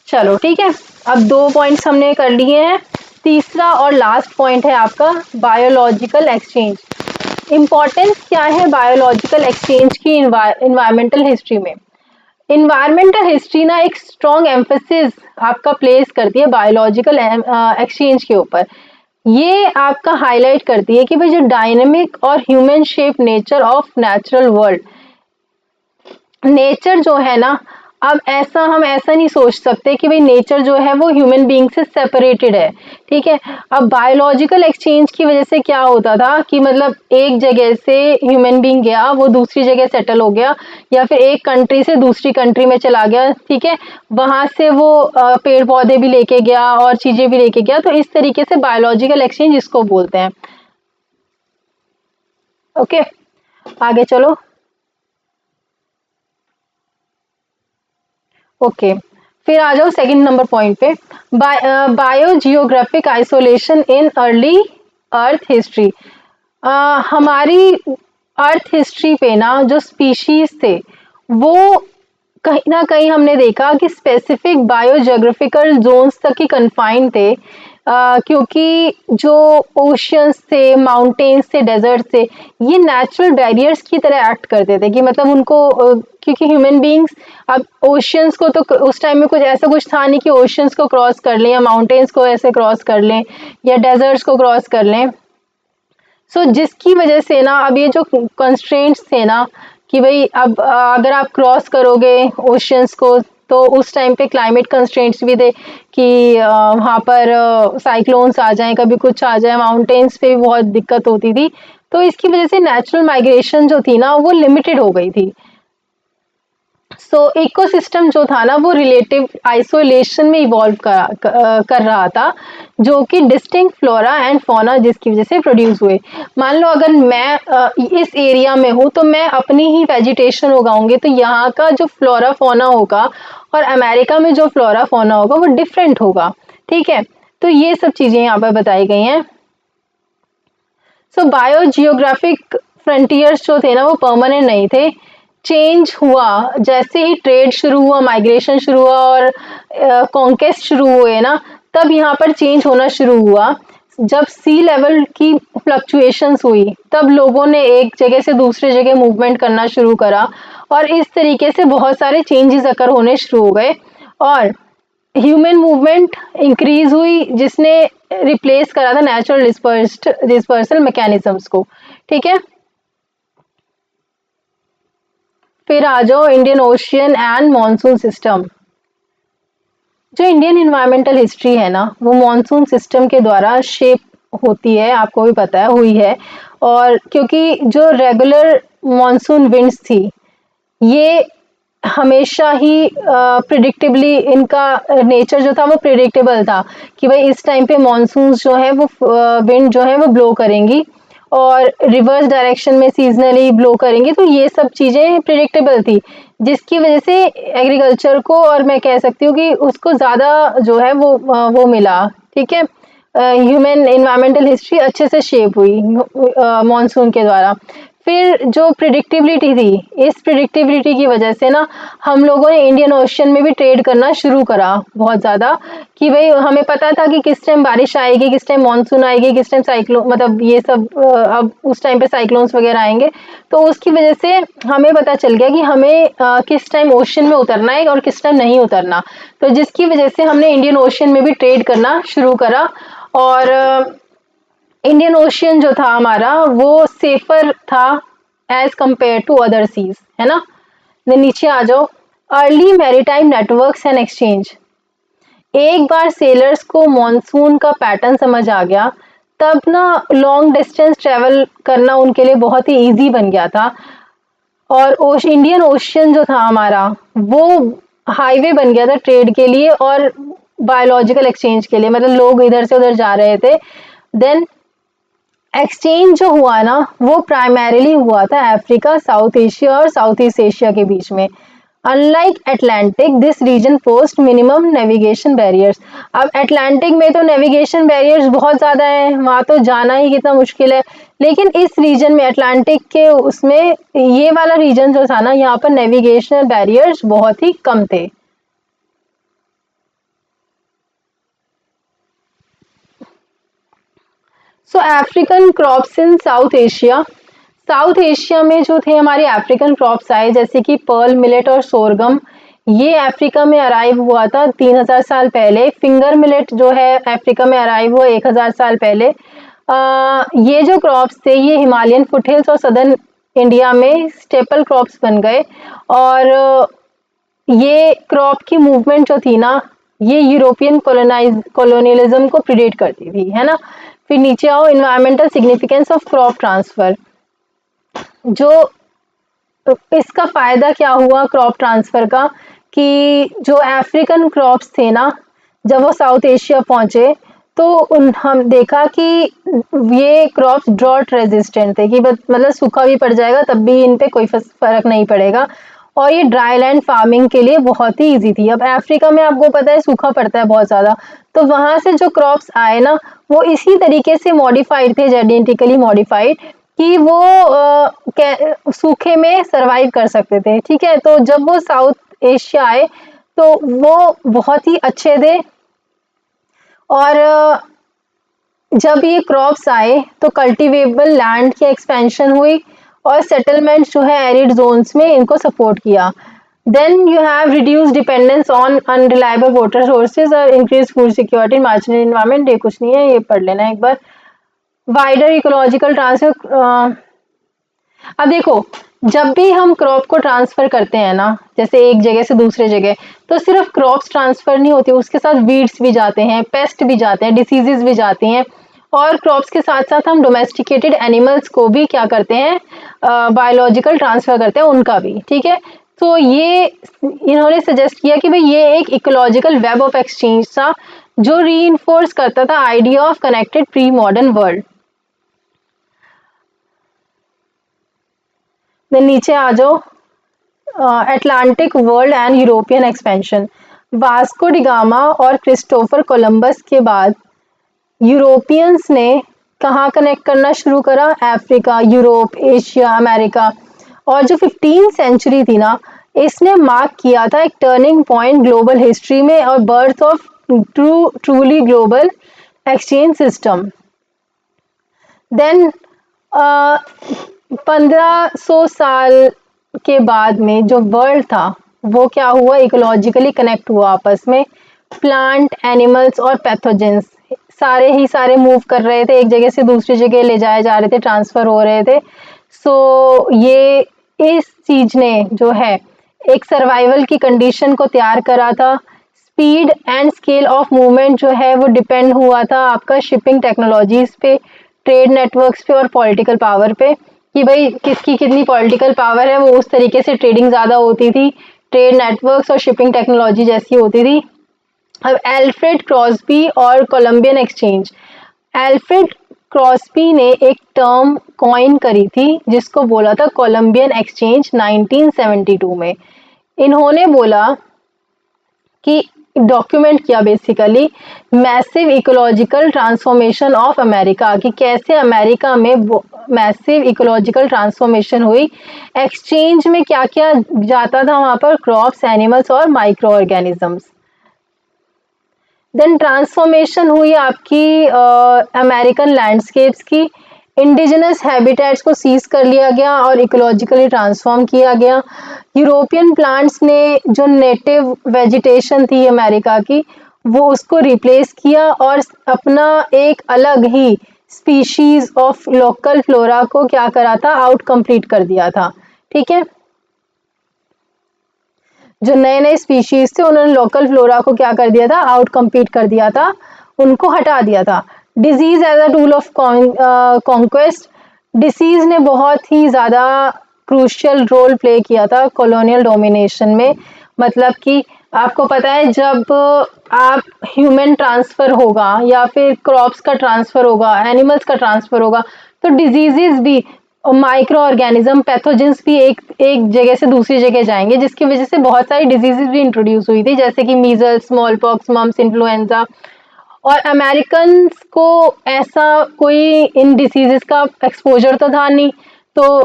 चलो ठीक है, अब 2 पॉइंट्स हमने कर लिए हैं। तीसरा और लास्ट पॉइंट है आपका बायोलॉजिकल एक्सचेंज। इम्पोर्टेंस क्या है बायोलॉजिकल एक्सचेंज की इन्वायरमेंटल हिस्ट्री में? इन्वायरमेंटल हिस्ट्री ना एक स्ट्रॉन्ग एम्फेसिस आपका प्लेस करती है बायोलॉजिकल एक्सचेंज के ऊपर। ये आपका हाईलाइट करती है कि भाई जो डायनेमिक और human shape nature of natural world, nature जो है ना, अब ऐसा हम ऐसा नहीं सोच सकते कि भाई नेचर जो है वो ह्यूमन बीइंग से सेपरेटेड है, ठीक है। अब बायोलॉजिकल एक्सचेंज की वजह से क्या होता था कि मतलब एक जगह से ह्यूमन बीइंग गया, वो दूसरी जगह सेटल हो गया, या फिर एक कंट्री से दूसरी कंट्री में चला गया, ठीक है। वहां से वो पेड़ पौधे भी लेके गया और चीजें भी लेके गया, तो इस तरीके से बायोलॉजिकल एक्सचेंज इसको बोलते हैं। ओके, आगे चलो। ओके, फिर आ जाओ सेकंड नंबर पॉइंट पे, biogeographic isolation in early earth history. हमारी अर्थ हिस्ट्री पे ना जो स्पीशीज थे वो कहीं ना कहीं हमने देखा कि स्पेसिफिक बायोजियोग्राफिकल जोन्स तक ही कन्फाइंड थे, क्योंकि जो ओशियंस थे, माउंटेन्स थे, डेजर्ट थे, ये नेचुरल बैरियर्स की तरह एक्ट करते थे कि मतलब उनको क्योंकि ह्यूमन बीइंग्स अब ओशियंस को तो उस टाइम में कुछ ऐसा कुछ था नहीं कि ओशियंस को क्रॉस कर लें या माउंटेन्स को ऐसे क्रॉस कर लें या डेजर्ट्स को क्रॉस कर लें। सो जिसकी वजह से ना अब ये जो कंस्ट्रेंट्स थे ना कि भाई अब अगर आप क्रॉस करोगे ओशियंस को तो उस टाइम पे क्लाइमेट कंस्ट्रेंट्स भी थे कि वहाँ पर साइक्लोन्स आ जाएं, कभी कुछ आ जाए, माउंटेन्स पे भी बहुत दिक्कत होती थी। तो इसकी वजह से नेचुरल माइग्रेशन जो थी ना वो लिमिटेड हो गई थी। सो इकोसिस्टम जो था ना वो रिलेटिव आइसोलेशन में इवॉल्व कर रहा था, जो कि डिस्टिंक्ट फ्लोरा एंड फौना जिसकी वजह से प्रोड्यूस हुए। मान लो अगर मैं इस एरिया में हूँ तो मैं अपनी ही वेजिटेशन उगाऊंगी, तो यहाँ का जो फ्लोरा फौना होगा और अमेरिका में जो फ्लोरा फौना होगा वो डिफरेंट होगा, ठीक है। तो ये सब चीजें यहाँ पर बताई गई हैं। सो बायो जियोग्राफिक फ्रंटियर्स जो थे ना वो परमानेंट नहीं थे, चेंज हुआ जैसे ही ट्रेड शुरू हुआ, माइग्रेशन शुरू हुआ और कॉन्केस्ट शुरू हुए ना, तब यहाँ पर चेंज होना शुरू हुआ। जब सी लेवल की फ्लक्चुएशंस हुई तब लोगों ने एक जगह से दूसरे जगह मूवमेंट करना शुरू करा और इस तरीके से बहुत सारे चेंजेस अकर होने शुरू हो गए और ह्यूमन मूवमेंट इंक्रीज हुई जिसने रिप्लेस करा था नेचुरल डिस्पर्सल मैकेनिज्म्स को। ठीक है, फिर आ जाओ Indian Ocean and monsoon system. जो इंडियन इन्वायरमेंटल हिस्ट्री है ना वो मॉनसून सिस्टम के द्वारा शेप होती है, आपको भी पता है हुई है। और क्योंकि जो रेगुलर मॉनसून विंड्स थी ये हमेशा ही प्रिडिक्टेबली, इनका नेचर जो था वो प्रिडिक्टेबल था कि भाई इस टाइम पे मॉनसून जो है वो विंड जो है वो ब्लो करेंगी और रिवर्स डायरेक्शन में सीजनली ब्लो करेंगी, तो ये सब चीज़ें प्रिडिक्टेबल थी जिसकी वजह से एग्रीकल्चर को, और मैं कह सकती हूँ कि उसको ज़्यादा जो है वो मिला। ठीक है, ह्यूमन इन्वायरमेंटल हिस्ट्री अच्छे से शेप हुई मॉनसून के द्वारा। फिर जो प्रिडिक्टेबिलिटी थी, इस प्रिडिक्टेबिलिटी की वजह से ना हम लोगों ने इंडियन ओशन में भी ट्रेड करना शुरू करा बहुत ज़्यादा, कि भाई हमें पता था कि किस टाइम बारिश आएगी, किस टाइम मानसून आएगी, किस टाइम साइक्लोन, मतलब ये सब अब उस टाइम पे साइक्लोन्स वगैरह आएंगे। तो उसकी वजह से हमें पता चल गया कि हमें किस टाइम ओशन में उतरना है और किस टाइम नहीं उतरना। तो जिसकी वजह से हमने इंडियन ओशन में भी ट्रेड करना शुरू करा और इंडियन ओशियन जो था हमारा वो सेफर था as compare to other seas, है ना। नीचे आ जाओ, early maritime networks and exchange. एक बार सेलर्स को मॉनसून का पैटर्न समझ आ गया तब ना लॉन्ग डिस्टेंस ट्रेवल करना उनके लिए बहुत ही इजी बन गया था और इंडियन ओशियन जो था हमारा वो हाईवे बन गया था ट्रेड के लिए और बायोलॉजिकल एक्सचेंज के लिए, मतलब लोग इधर से उधर जा रहे थे। देन एक्सचेंज जो हुआ ना वो प्राइमरीली हुआ था अफ्रीका, साउथ एशिया और साउथ ईस्ट एशिया के बीच में। Unlike Atlantic this region post minimum navigation barriers. अब अटलांटिक में तो नेविगेशन बैरियर्स बहुत ज़्यादा है, वहाँ तो जाना ही कितना मुश्किल है, लेकिन इस रीजन में अटलांटिक के उसमें ये वाला रीजन जो था ना यहाँ पर नेविगेशनल बैरियर्स बहुत ही कम थे। So African crops in South Asia. South Asia में जो थे हमारे अफ्रीकन क्रॉप्स आए जैसे कि पर्ल, मिलेट और सोरगम, ये अफ्रीका में अराइव हुआ था 3000 साल पहले। फिंगर मिलेट जो है अफ्रीका में अराइव हुआ 1000 साल पहले। ये जो क्रॉप्स थे ये हिमालयन फुटहिल्स और सदर्न इंडिया में स्टेपल क्रॉप्स बन गए और ये क्रॉप की मूवमेंट जो थी ना ये यूरोपियन कॉलोनियलिज्म को प्रिडेट करती थी, है ना। फिर नीचे आओ, environmental significance of crop transfer. जो इसका फायदा क्या हुआ क्रॉप ट्रांसफर का, कि जो अफ्रीकन क्रॉप्स थे ना जब वो साउथ एशिया पहुंचे तो हम देखा कि ये क्रॉप्स ड्रॉट रेजिस्टेंट थे, कि मतलब सूखा भी पड़ जाएगा तब भी इन पे कोई फर्क नहीं पड़ेगा और ये ड्राई लैंड फार्मिंग के लिए बहुत ही इजी थी। अब अफ्रीका में आपको पता है सूखा पड़ता है बहुत ज़्यादा, तो वहां से जो क्रॉप्स आए ना वो इसी तरीके से मॉडिफाइड थे, जेनेटिकली मॉडिफाइड, कि वो सूखे में सरवाइव कर सकते थे। ठीक है, तो जब वो साउथ एशिया आए तो वो बहुत ही अच्छे थे और जब ये क्रॉप्स आए तो कल्टीवेबल लैंड की एक्सपेंशन हुई और सेटलमेंट जो है एरिड जोन्स में इनको सपोर्ट किया। Then you have reduce dependence on unreliable water sources और increase food security in marginal environment. ये कुछ नहीं है, ये पढ़ लेना एक बार। Wider ecological transfer. अब देखो, जब भी हम क्रॉप को ट्रांसफर करते हैं ना जैसे एक जगह से दूसरे जगह, तो सिर्फ क्रॉप्स ट्रांसफर नहीं होती, उसके साथ वीड्स भी जाते हैं, पेस्ट भी जाते हैं, डिसीजेस भी जाती हैं और क्रॉप्स के साथ साथ हम डोमेस्टिकेटेड एनिमल्स को भी क्या करते हैं, बायोलॉजिकल ट्रांसफर करते हैं उनका भी। ठीक है, तो ये इन्होंने सजेस्ट किया कि भाई ये एक इकोलॉजिकल वेब ऑफ एक्सचेंज था जो रीइंफोर्स करता था idea of connected pre modern world. Then नीचे आ जाओ, Atlantic world and European expansion. Vasco da Gama और क्रिस्टोफर कोलंबस के बाद यूरोपियंस ने कहाँ कनेक्ट करना शुरू करा, अफ्रीका, यूरोप, एशिया, अमेरिका। और जो 15th सेंचुरी थी ना, इसने मार्क किया था एक टर्निंग पॉइंट ग्लोबल हिस्ट्री में और birth of truly global exchange system. Then 1500 साल के बाद में जो वर्ल्ड था वो क्या हुआ, इकोलॉजिकली कनेक्ट हुआ आपस में। प्लांट, एनिमल्स और पैथोजेंस सारे मूव कर रहे थे, एक जगह से दूसरी जगह ले जाए जा रहे थे, ट्रांसफर हो रहे थे। सो ये इस चीज ने जो है एक सर्वाइवल की कंडीशन को तैयार करा था। Speed and scale of movement जो है वो डिपेंड हुआ था आपका शिपिंग टेक्नोलॉजीज पे, ट्रेड नेटवर्क्स पे और पॉलिटिकल पावर पे, कि भाई किसकी कितनी पॉलिटिकल पावर है, वो उस तरीके से ट्रेडिंग ज़्यादा होती थी, ट्रेड नेटवर्क्स और शिपिंग टेक्नोलॉजी जैसी होती थी। अब एल्फ्रेड क्रॉस्बी और कोलंबियन एक्सचेंज। एल्फ्रेड क्रॉस्बी ने एक टर्म कॉइन करी थी जिसको बोला था कोलंबियन एक्सचेंज 1972 में। इन्होंने बोला कि डॉक्यूमेंट किया basically massive ecological transformation of America, कि कैसे अमेरिका में मैसिव इकोलॉजिकल ट्रांसफॉर्मेशन हुई। एक्सचेंज में क्या क्या जाता था वहां पर, क्रॉप्स, एनिमल्स और माइक्रो ऑर्गेनिजम्स। देन ट्रांसफॉर्मेशन हुई आपकी अमेरिकन लैंडस्केप्स की, इंडिजिनस हैबिटेट्स को सीज कर लिया गया और इकोलॉजिकली ट्रांसफॉर्म किया गया। यूरोपियन प्लांट्स ने जो नेटिव वेजिटेशन थी अमेरिका की वो उसको रिप्लेस किया और अपना एक अलग ही स्पीशीज ऑफ लोकल फ्लोरा को क्या करा था, आउट कंप्लीट कर दिया था। ठीक है, जो नए नए स्पीशीज थे उन्होंने लोकल फ्लोरा को क्या कर दिया था, आउट कम्पीट कर दिया था, उनको हटा दिया था। Disease as a tool of conquest. Disease ने बहुत ही ज़्यादा क्रूशियल रोल प्ले किया था कॉलोनियल डोमिनेशन में। मतलब कि आपको पता है जब आप ह्यूमन ट्रांसफ़र होगा या फिर क्रॉप्स का ट्रांसफ़र होगा, एनिमल्स का ट्रांसफ़र होगा, तो डिजीजेस भी, माइक्रो ऑर्गेनिज्म, पैथोजेंस भी एक एक जगह से दूसरी जगह जाएंगे, जिसकी वजह से बहुत सारी डिजीजेस भी इंट्रोड्यूस हुई थी, जैसे कि measles, smallpox, mumps, influenza. और अमेरिकन को ऐसा कोई इन डिसीजेस का एक्सपोजर तो था नहीं, तो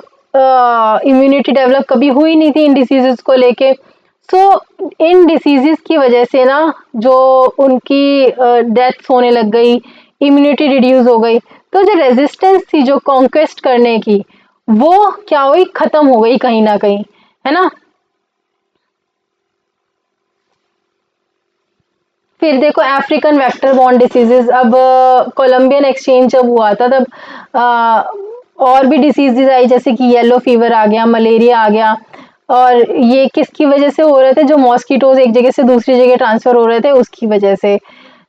इम्यूनिटी डेवलप कभी हुई नहीं थी इन डिसीजेस को लेके। सो इन डिसीजेस की वजह से ना जो उनकी डेथ्स होने लग गई, इम्यूनिटी रिड्यूस हो गई, तो जो रेजिस्टेंस थी जो कॉन्क्वेस्ट करने की वो क्या हुई, खत्म हो गई कहीं ना कहीं, है ना। फिर देखो अफ्रीकन वेक्टर बॉर्न डिसीजेस। अब कोलंबियन एक्सचेंज जब हुआ था तब और भी डिसीजेज आई, जैसे कि येलो फीवर आ गया, मलेरिया आ गया। और ये किसकी वजह से हो रहे थे, जो मॉस्किटोज एक जगह से दूसरी जगह ट्रांसफर हो रहे थे उसकी वजह से।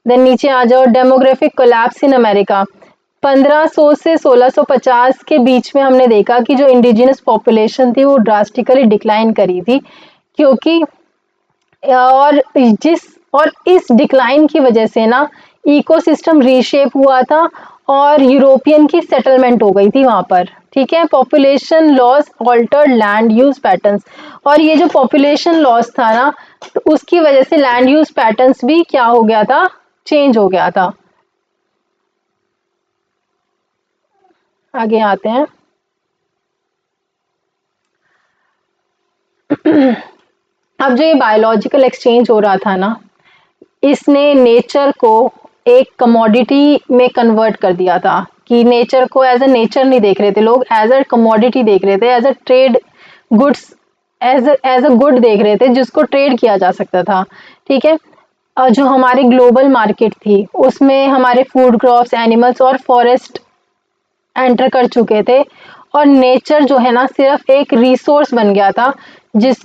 देन नीचे आ जाओ, डेमोग्राफिक कोलैप्स इन अमेरिका। 1500 से 1650 के बीच में हमने देखा कि जो इंडिजिनस पॉपुलेशन थी वो ड्रास्टिकली डिक्लाइन करी थी, क्योंकि और जिस और इस डिक्लाइन की वजह से ना इकोसिस्टम रीशेप हुआ था और यूरोपियन की सेटलमेंट हो गई थी वहां पर। ठीक है, population loss altered land use patterns. और ये जो पॉपुलेशन लॉस था ना, तो उसकी वजह से लैंड यूज पैटर्न्स भी क्या हो गया था, चेंज हो गया था। आगे आते हैं। अब जो ये बायोलॉजिकल एक्सचेंज हो रहा था ना, इसने नेचर को एक कमोडिटी में कन्वर्ट कर दिया था, कि नेचर को एज अ नेचर नहीं देख रहे थे लोग, एज अ कमोडिटी देख रहे थे, as a trade goods, as a good देख रहे थे जिसको ट्रेड किया जा सकता था। ठीक है, और जो हमारी ग्लोबल मार्केट थी उसमें हमारे फूड, क्रॉप्स, एनिमल्स और फॉरेस्ट एंटर कर चुके थे, और नेचर जो है ना सिर्फ एक रिसोर्स बन गया था, जिस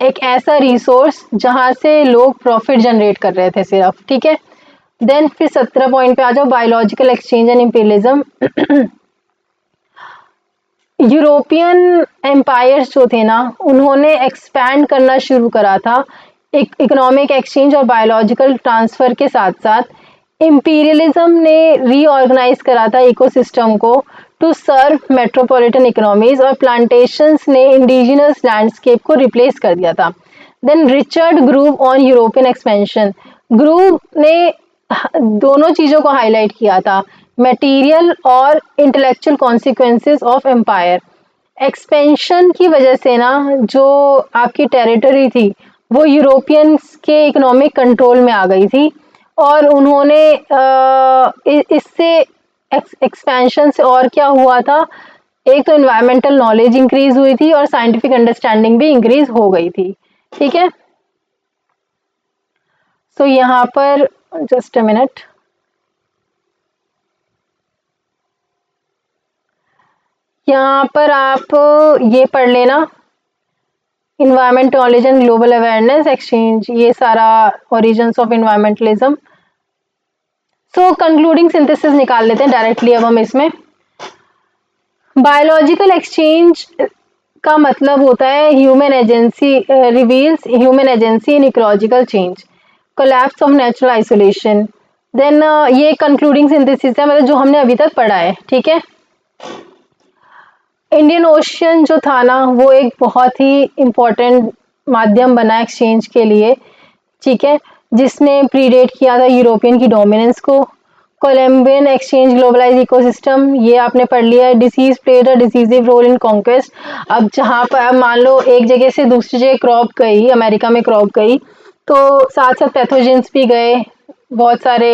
एक ऐसा रिसोर्स जहां से लोग प्रॉफिट जनरेट कर रहे थे सिर्फ। ठीक है, देन फिर 17 पॉइंट पे आ जाओ, biological exchange and imperialism. European empires जो थे ना उन्होंने एक्सपैंड करना शुरू करा था इकोनॉमिक एक्सचेंज और बायोलॉजिकल ट्रांसफर के साथ साथ। इंपीरियलिज्म ने रीऑर्गेनाइज करा था इकोसिस्टम को टू सर्व मेट्रोपॉलिटन इकोनॉमीज, और प्लांटेशंस ने इंडिजिनस लैंडस्केप को रिप्लेस कर दिया था। Then Richard Grove on European expansion. Grove ने दोनों चीजों को हाईलाइट किया था, मटेरियल और intellectual consequences of empire. Expansion की वजह से ना जो आपकी टेरिटरी थी वो यूरोपियंस के इकोनॉमिक कंट्रोल में आ गई थी और उन्होंने इससे एक्सपेंशन से और क्या हुआ था, एक तो इन्वायरमेंटल नॉलेज इंक्रीज हुई थी और साइंटिफिक अंडरस्टैंडिंग भी इंक्रीज हो गई थी। ठीक है, सो यहाँ पर जस्ट अ मिनट, यहाँ पर आप ये पढ़ लेना, environment knowledge and global awareness exchange, ये सारा origins of environmentalism. So concluding synthesis निकाल लेते हैं डायरेक्टली अब हम इसमें। बायोलॉजिकल एक्सचेंज का मतलब होता है human agency reveals human agency in ecological change, collapse of natural isolation. Then ये कंक्लूडिंग सिंथेसिस है, मतलब जो हमने अभी तक पढ़ा है। ठीक है, इंडियन ओशियन जो था ना वो एक बहुत ही इम्पोर्टेंट माध्यम बना एक्सचेंज के लिए। ठीक है, जिसने प्रीडेट किया था यूरोपियन की डोमिनेंस को। कोलंबियन एक्सचेंज ग्लोबलाइज इकोसिस्टम, ये आपने पढ़ लिया है। Disease played a decisive role in conquest. अब जहाँ पर अब मान लो एक जगह से दूसरी जगह क्रॉप गई, अमेरिका में क्रॉप गई, तो साथ साथ पैथोजेंस भी गए, बहुत सारे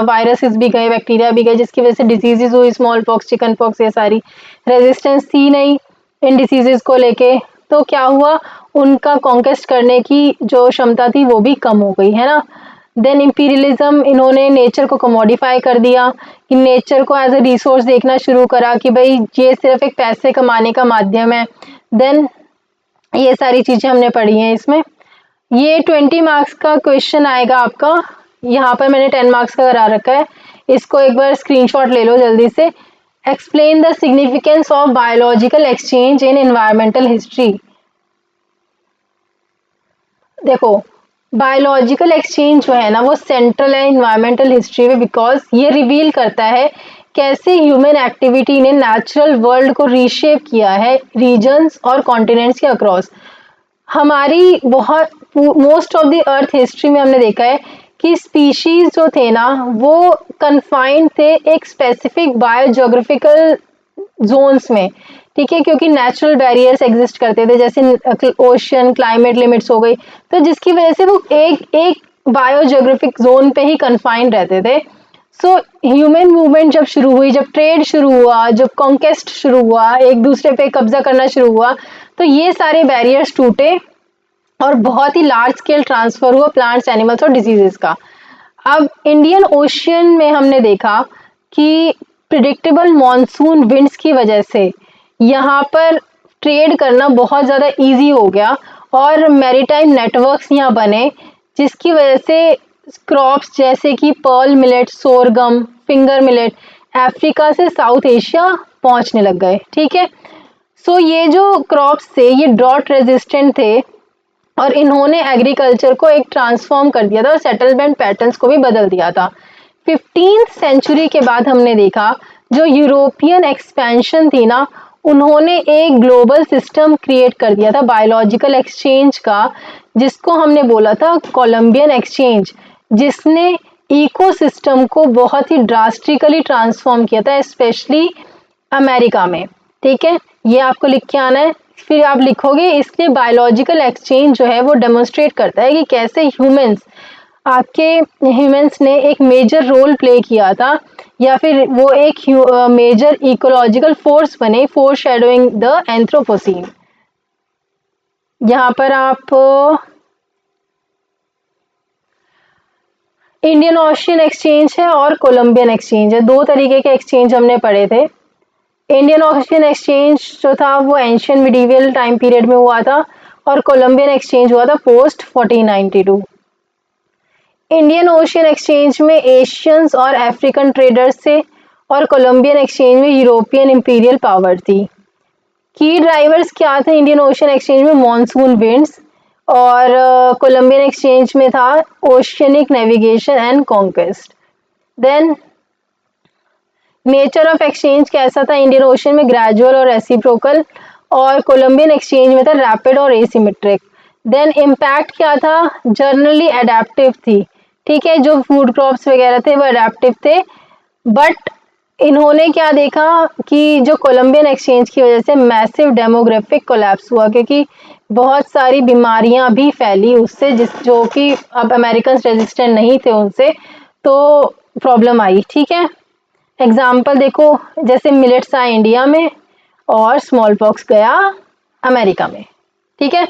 वायरसेस भी गए, बैक्टीरिया भी गए, जिसकी वजह से डिजीजेस हुई, स्मॉल पॉक्स, चिकन पॉक्स, ये सारी। रेजिस्टेंस थी नहीं इन डिसीजेस को लेके, तो क्या हुआ, उनका कॉन्केस्ट करने की जो क्षमता थी वो भी कम हो गई, है ना। देन इंपीरियलिज्म, इन्होंने नेचर को कमोडिफाई कर दिया, कि नेचर को एज अ रिसोर्स देखना शुरू करा कि भाई ये सिर्फ एक पैसे कमाने का माध्यम है। देन ये सारी चीजें हमने पढ़ी हैं इसमें। ये 20 मार्क्स का क्वेश्चन आएगा आपका, यहाँ पर मैंने 10 मार्क्स का करा रखा है, इसको एक बार स्क्रीनशॉट ले लो जल्दी से। Explain the significance of biological exchange in environmental history. देखो, बायोलॉजिकल एक्सचेंज जो है ना वो सेंट्रल है इन्वायरमेंटल हिस्ट्री में, बिकॉज ये रिवील करता है कैसे ह्यूमन एक्टिविटी ने नेचुरल वर्ल्ड को रीशेप किया है रीजन्स और कॉन्टिनेंट्स के अक्रॉस। हमारी बहुत most of the earth history में हमने देखा है कि स्पीशीज जो थे ना वो कन्फाइंड थे एक स्पेसिफिक बायोजोग्राफिकल जोन्स में। ठीक है, क्योंकि नेचुरल बैरियर्स एग्जिस्ट करते थे, जैसे ओशियन क्लाइमेट लिमिट्स हो गई, तो जिसकी वजह से वो एक एक बायोजोग्राफिक जोन पे ही कन्फाइंड रहते थे। सो ह्यूमन मूवमेंट जब शुरू हुई, जब ट्रेड शुरू हुआ, जब कॉन्केस्ट शुरू हुआ, एक दूसरे पे कब्जा करना शुरू हुआ, तो ये सारे बैरियर्स टूटे और बहुत ही लार्ज स्केल ट्रांसफर हुआ प्लांट्स, एनिमल्स और डिजीजेस का। अब इंडियन ओशियन में हमने देखा कि प्रिडिक्टेबल मॉनसून विंड्स की वजह से यहाँ पर ट्रेड करना बहुत ज़्यादा इजी हो गया और मैरीटाइम नेटवर्क्स यहाँ बने, जिसकी वजह से क्रॉप्स जैसे कि pearl millet, sorghum, finger millet Africa से साउथ एशिया पहुंचने लग गए। ठीक है, सो ये जो क्रॉप्स थे ये ड्रॉट रेजिस्टेंट थे और इन्होंने एग्रीकल्चर को एक ट्रांसफॉर्म कर दिया था और सेटलमेंट पैटर्न्स को भी बदल दिया था। 15th सेंचुरी के बाद हमने देखा जो यूरोपियन एक्सपेंशन थी ना, उन्होंने एक ग्लोबल सिस्टम क्रिएट कर दिया था बायोलॉजिकल एक्सचेंज का, जिसको हमने बोला था कोलंबियन एक्सचेंज, जिसने इकोसिस्टम को बहुत ही ड्रास्टिकली ट्रांसफॉर्म किया था, स्पेशली अमेरिका में। ठीक है, ये आपको लिख के आना है, फिर आप लिखोगे। इसलिए बायोलॉजिकल एक्सचेंज जो है वो डेमोन्स्ट्रेट करता है कि कैसे ह्यूमंस ने एक मेजर रोल प्ले किया था, या फिर वो एक मेजर इकोलॉजिकल फोर्स बने, फोर शेडोइंग द एंथ्रोपोसीन। यहाँ पर आप इंडियन ओशियन एक्सचेंज है और कोलंबियन एक्सचेंज है, दो तरीके के एक्सचेंज हमने पढ़े थे। इंडियन ओशियन एक्सचेंज जो था वो एंशियन मिडीवियल टाइम पीरियड में हुआ था और कोलंबियन एक्सचेंज हुआ था पोस्ट 1492। इंडियन ओशियन एक्सचेंज में एशियंस और अफ्रीकन ट्रेडर्स थे और कोलंबियन एक्सचेंज में यूरोपियन इंपीरियल पावर थी। की ड्राइवर्स क्या थे इंडियन ओशियन एक्सचेंज में? मॉनसून विंड्स, और कोलंबियन एक्सचेंज में था oceanic navigation and conquest. Then nature of exchange कैसा था? इंडियन ओशियन में ग्रेजुअल और रेसिप्रोकल, और कोलंबियन एक्सचेंज में था रैपिड और एसिमेट्रिक। देन इम्पैक्ट क्या था? जनरली एडेप्टिव थी, ठीक है, जो फूड क्रॉप्स वगैरह थे वो अडेप्टिव थे, बट इन्होंने क्या देखा कि जो कोलंबियन एक्सचेंज की वजह से मैसिव डेमोग्राफिक कोलैप्स हुआ, क्योंकि बहुत सारी बीमारियां भी फैली उससे, जिस जो कि अब अमेरिकन रेजिस्टेंट नहीं थे उनसे, तो प्रॉब्लम आई। ठीक है, एग्जाम्पल देखो, जैसे मिलेट्स आए इंडिया में और स्मॉल पॉक्स गया अमेरिका में। ठीक है,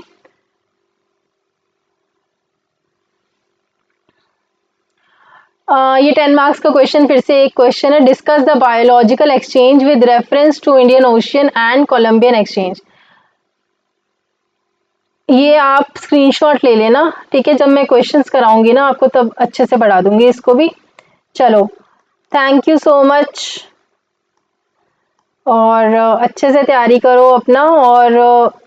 ये 10 मार्क्स का क्वेश्चन, फिर से एक क्वेश्चन है, discuss the biological exchange with reference to Indian Ocean and Columbian exchange. ये आप स्क्रीनशॉट ले लेना, ठीक है, जब मैं क्वेश्चंस कराऊंगी ना आपको तब अच्छे से पढ़ा दूंगी इसको भी। चलो, थैंक यू सो मच, और अच्छे से तैयारी करो अपना, और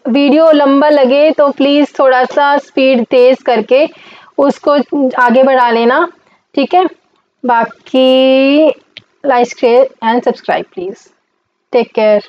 वीडियो लंबा लगे तो प्लीज़ थोड़ा सा स्पीड तेज़ करके उसको आगे बढ़ा लेना। ठीक है, बाकी like share and subscribe please. Take care.